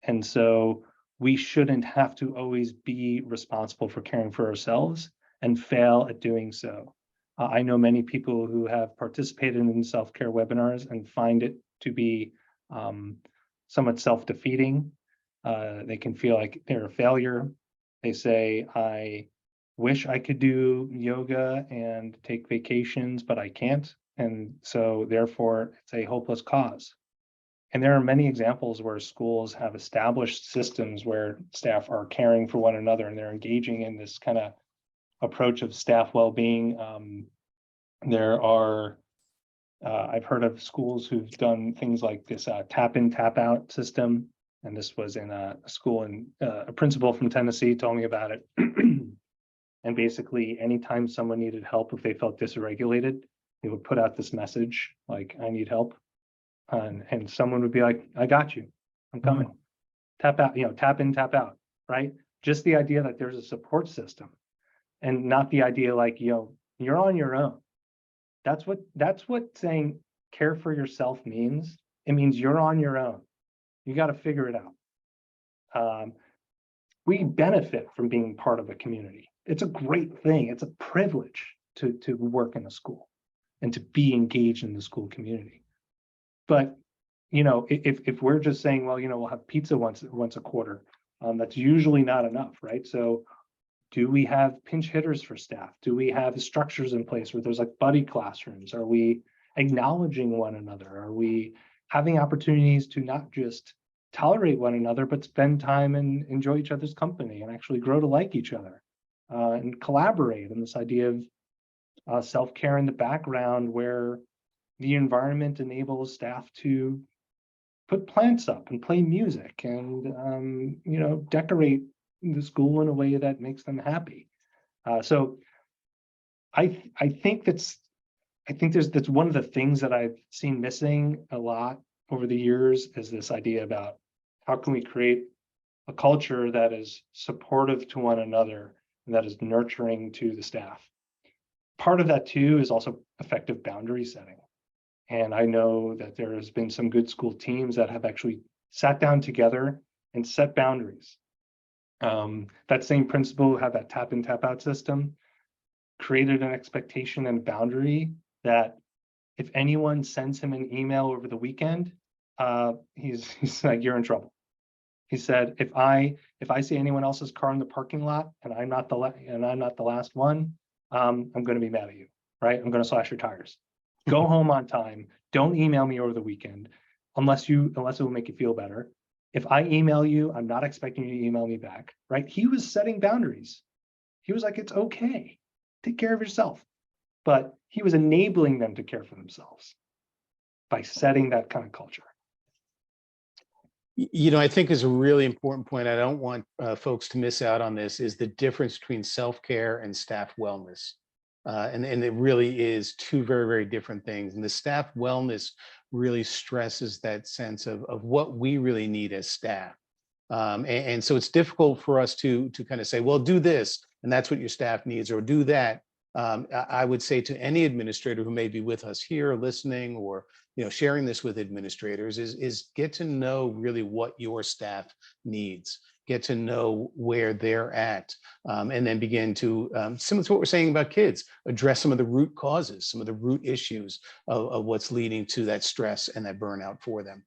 And so we shouldn't have to always be responsible for caring for ourselves and fail at doing so. I know many people who have participated in self-care webinars and find it to be somewhat self-defeating. They can feel like they're a failure. They say, I wish I could do yoga and take vacations, but I can't. And so therefore it's a hopeless cause. And there are many examples where schools have established systems where staff are caring for one another and they're engaging in this kind of approach of staff well-being. There are I've heard of schools who've done things like this tap in, tap out system. And this was in a school, and a principal from Tennessee told me about it. And basically, anytime someone needed help, if they felt dysregulated, they would put out this message like, I need help. And someone would be like, I got you, I'm coming. Tap out, tap in, tap out, right? Just the idea that there's a support system and not the idea like, you're on your own. That's what saying care for yourself means. It means you're on your own. You got to figure it out. We benefit from being part of a community. It's a great thing. It's a privilege to work in a school and to be engaged in the school community. But if we're just saying, well, we'll have pizza once a quarter, that's usually not enough, right? So Do we have pinch hitters for staff? Do we have structures in place where there's like buddy classrooms? Are we acknowledging one another? Are we having opportunities to not just tolerate one another, but spend time and enjoy each other's company and actually grow to like each other and collaborate? And this idea of self-care in the background, where the environment enables staff to put plants up and play music and decorate the school in a way that makes them happy. So I think that's one of the things that I've seen missing a lot over the years, is this idea about how can we create a culture that is supportive to one another and that is nurturing to the staff. Part of that too is also effective boundary setting. And I know that there has been some good school teams that have actually sat down together and set boundaries. That same principal had that tap in, tap out system, created an expectation and boundary that if anyone sends him an email over the weekend, he's like, you're in trouble. He said, if I see anyone else's car in the parking lot and I'm not the last one, I'm going to be mad at you, right? I'm going to slash your tires. Go home on time. Don't email me over the weekend unless it will make you feel better. If I email you, I'm not expecting you to email me back, right? He was setting boundaries. He was like, it's okay. Take care of yourself. But he was enabling them to care for themselves by setting that kind of culture. I think is a really important point. I don't want folks to miss out on this, is the difference between self-care and staff wellness. And it really is two very, very different things. And the staff wellness really stresses that sense of what we really need as staff. And so it's difficult for us to kind of say, well, do this, and that's what your staff needs, or do that. I would say to any administrator who may be with us here listening, or sharing this with administrators, is get to know really what your staff needs. Get to know where they're at, and then begin to, similar to what we're saying about kids, address some of the root causes, some of the root issues of what's leading to that stress and that burnout for them.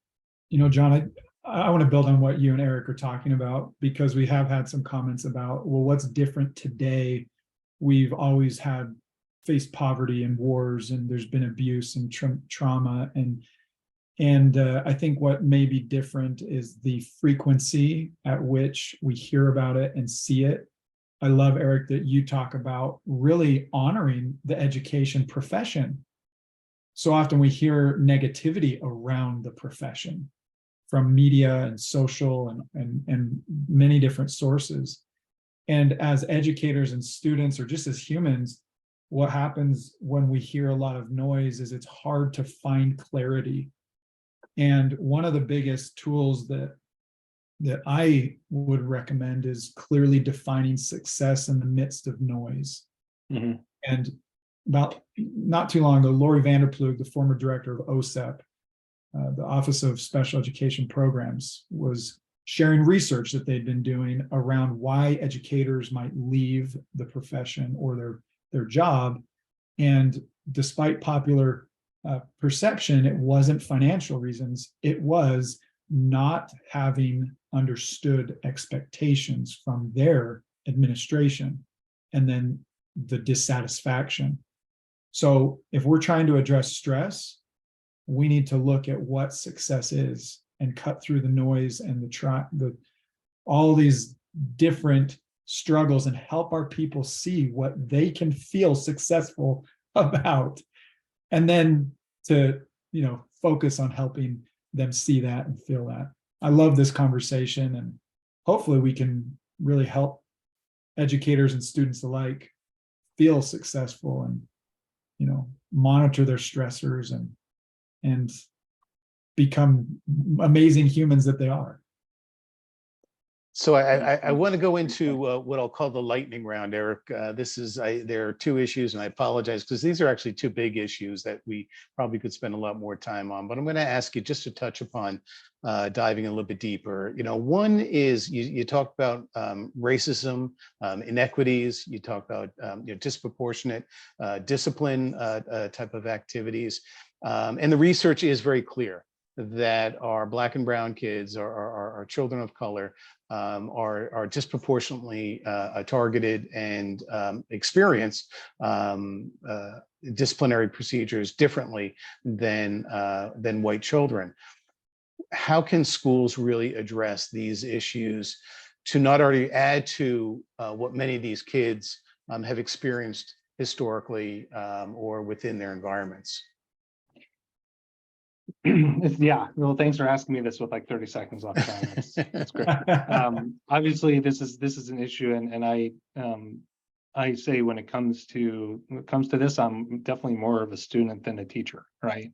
John, I want to build on what you and Eric are talking about, because we have had some comments about, well, what's different today? We've always faced poverty and wars, and there's been abuse and trauma. And I think what may be different is the frequency at which we hear about it and see it. I love, Eric, that you talk about really honoring the education profession. So often we hear negativity around the profession from media and social and many different sources. And as educators and students, or just as humans, what happens when we hear a lot of noise is it's hard to find clarity. And one of the biggest tools that I would recommend is clearly defining success in the midst of noise. Mm-hmm. And about not too long ago, Lori Vanderplug, the former director of OSEP, the Office of Special Education Programs, was sharing research that they'd been doing around why educators might leave the profession or their job. And despite popular perception, it wasn't financial reasons. It was not having understood expectations from their administration, and then the dissatisfaction. So if we're trying to address stress, we need to look at what success is and cut through the noise and all these different struggles and help our people see what they can feel successful about. And then to, focus on helping them see that and feel that. I love this conversation, and hopefully we can really help educators and students alike feel successful and, monitor their stressors and become amazing humans that they are. So I want to go into what I'll call the lightning round, Eric. There are two issues, and I apologize because these are actually two big issues that we probably could spend a lot more time on. But I'm going to ask you just to touch upon diving a little bit deeper. One is you talked about racism, inequities. You talked about disproportionate discipline type of activities, and the research is very clear. that are Black and brown kids or children of color are disproportionately targeted and experience disciplinary procedures differently than white children. How can schools really address these issues to not already add to what many of these kids have experienced historically or within their environments? Yeah, well, thanks for asking me this with like 30 seconds left time. That's great. Obviously, this is an issue, and I say when it comes to this, I'm definitely more of a student than a teacher, right?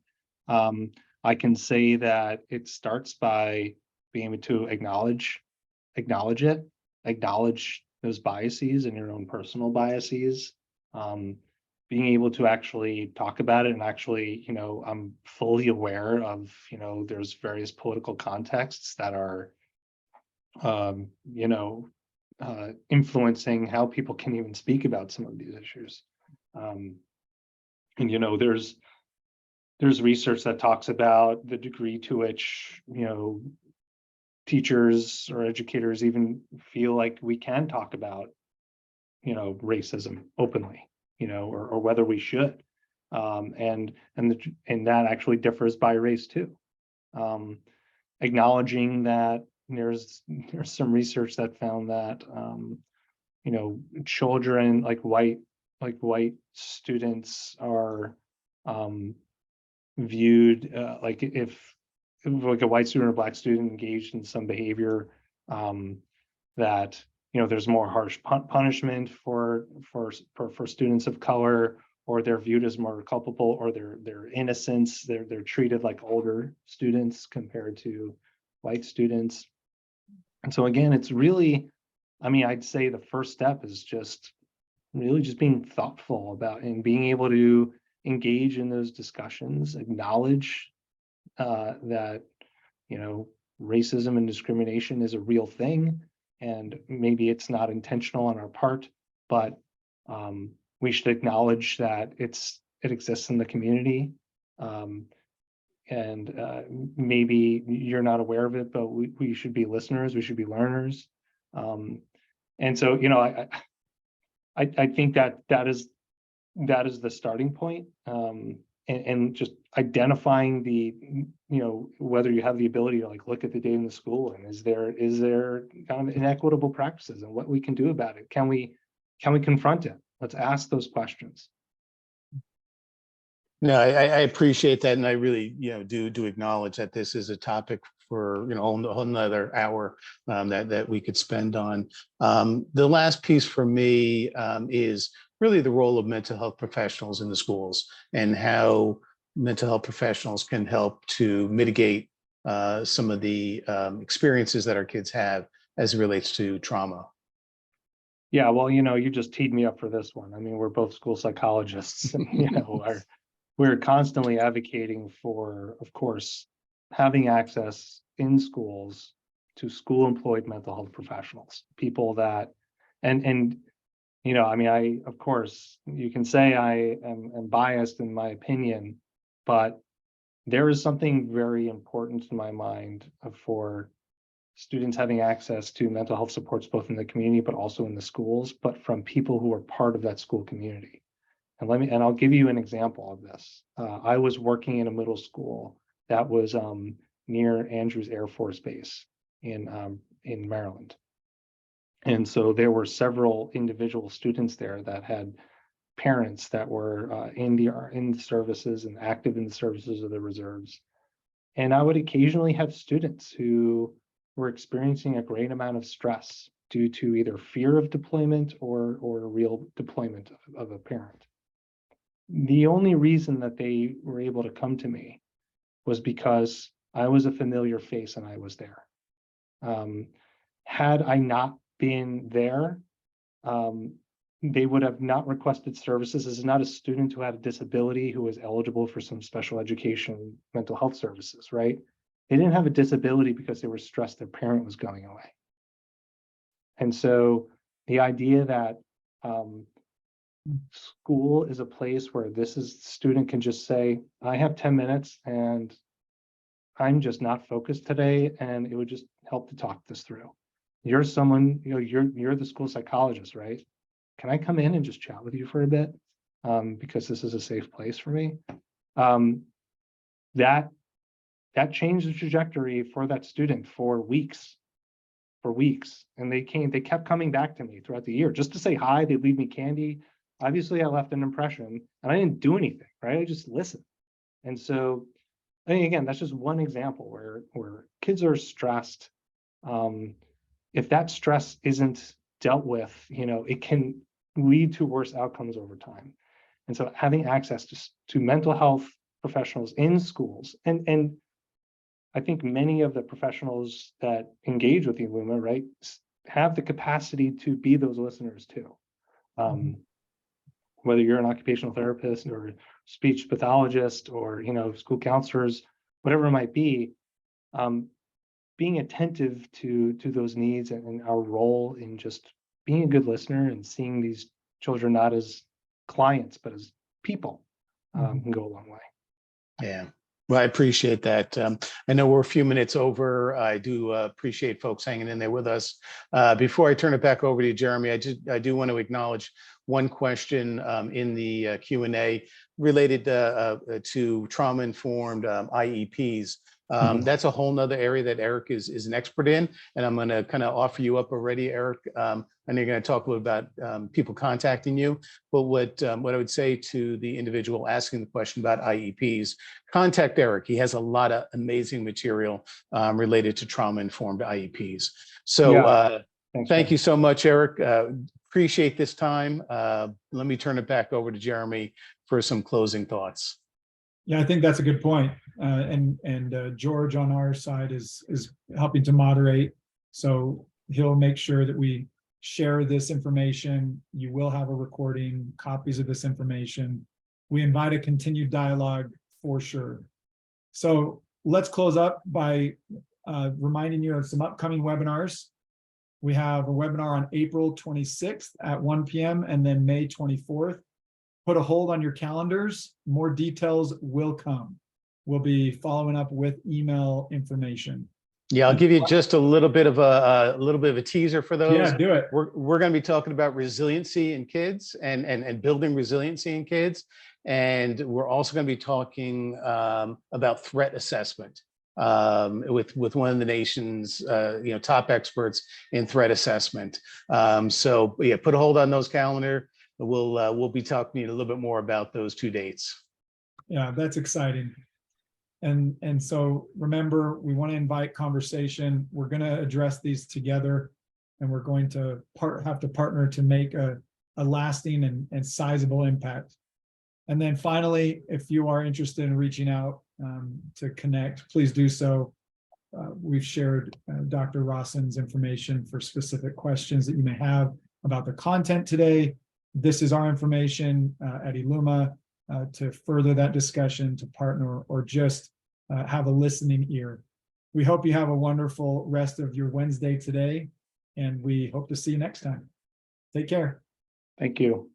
I can say that it starts by being able to acknowledge those biases and your own personal biases. Being able to actually talk about it and actually, I'm fully aware of, there's various political contexts that are, influencing how people can even speak about some of these issues. And, there's research that talks about the degree to which, teachers or educators even feel like we can talk about, racism openly, or whether we should. And that actually differs by race too. Acknowledging that there's some research that found that, children like white students are viewed like if like a white student or Black student engaged in some behavior, that there's more harsh punishment for students of color, or they're viewed as more culpable, or they're innocents. They're treated like older students compared to white students. And so again, it's really, I'd say the first step is just really just being thoughtful about and being able to engage in those discussions, acknowledge that racism and discrimination is a real thing, and maybe it's not intentional on our part, but we should acknowledge that it exists in the community, and maybe you're not aware of it, but we should be listeners, we should be learners, and so I think that is the starting point. And just identifying the, whether you have the ability to like look at the data in the school, and is there kind of inequitable practices and what we can do about it? Can we confront it? Let's ask those questions. No, I appreciate that, and I really, do acknowledge that this is a topic for a whole another hour that we could spend on. The last piece for me is really the role of mental health professionals in the schools, and how mental health professionals can help to mitigate some of the experiences that our kids have as it relates to trauma. Yeah, well, you just teed me up for this one. We're both school psychologists, and we're constantly advocating for, of course, having access in schools to school employed mental health professionals, people that, and of course, you can say I am biased in my opinion, but there is something very important in my mind for students having access to mental health supports, both in the community, but also in the schools, but from people who are part of that school community. And I'll give you an example of this. I was working in a middle school that was near Andrews Air Force Base in Maryland. And so there were several individual students there that had parents that were in the services and active in the services of the reserves. And I would occasionally have students who were experiencing a great amount of stress due to either fear of deployment or real deployment of a parent. The only reason that they were able to come to me was because I was a familiar face and I was there. Had I not been there, they would have not requested services. This is not a student who had a disability who was eligible for some special education mental health services, right? They didn't have a disability because they were stressed their parent was going away. And so the idea that school is a place where student can just say, I have 10 minutes and I'm just not focused today, and it would just help to talk this through. You're someone, you're the school psychologist, right? Can I come in and just chat with you for a bit? Because this is a safe place for me. That changed the trajectory for that student for weeks. And they kept coming back to me throughout the year just to say hi. They'd leave me candy. Obviously, I left an impression, and I didn't do anything, right? I just listened. And so, I mean, again, that's just one example where kids are stressed. If that stress isn't dealt with, it can lead to worse outcomes over time. And so having access to mental health professionals in schools, and I think many of the professionals that engage with eLuma, right, have the capacity to be those listeners too. Whether you're an occupational therapist or speech pathologist or, school counselors, whatever it might be, being attentive to those needs and our role in just being a good listener and seeing these children not as clients, but as people can go a long way. Yeah. Well, I appreciate that. I know we're a few minutes over. I do appreciate folks hanging in there with us. Before I turn it back over to you, Jeremy, I do want to acknowledge one question in the Q&A related to trauma-informed IEPs. That's a whole nother area that Eric is an expert in, and I'm going to kind of offer you up already, Eric. I know you're going to talk a little about people contacting you, but what I would say to the individual asking the question about IEPs, contact Eric. He has a lot of amazing material related to trauma-informed IEPs. So thank you so much, Eric. Appreciate this time. Let me turn it back over to Jeremy for some closing thoughts. Yeah, I think that's a good point. And George on our side is helping to moderate. So he'll make sure that we share this information. You will have a recording, copies of this information. We invite a continued dialogue for sure. So let's close up by reminding you of some upcoming webinars. We have a webinar on April 26th at 1 p.m. and then May 24th. Put a hold on your calendars. More details will come. We'll be following up with email information. Yeah, I'll give you just a little bit of a teaser for those. Yeah, do it. We're going to be talking about resiliency in kids and building resiliency in kids, and we're also going to be talking about threat assessment with one of the nation's top experts in threat assessment. So yeah, put a hold on those calendar. We'll be talking a little bit more about those two dates. Yeah, that's exciting. And so remember, we want to invite conversation. We're going to address these together, and we're going to have to partner to make a lasting and sizable impact. And then finally, if you are interested in reaching out to connect, please do so. We've shared Dr. Rawson's information for specific questions that you may have about the content today. This is our information at eLuma to further that discussion, to partner, or just have a listening ear. We hope you have a wonderful rest of your Wednesday today, and we hope to see you next time. Take care. Thank you.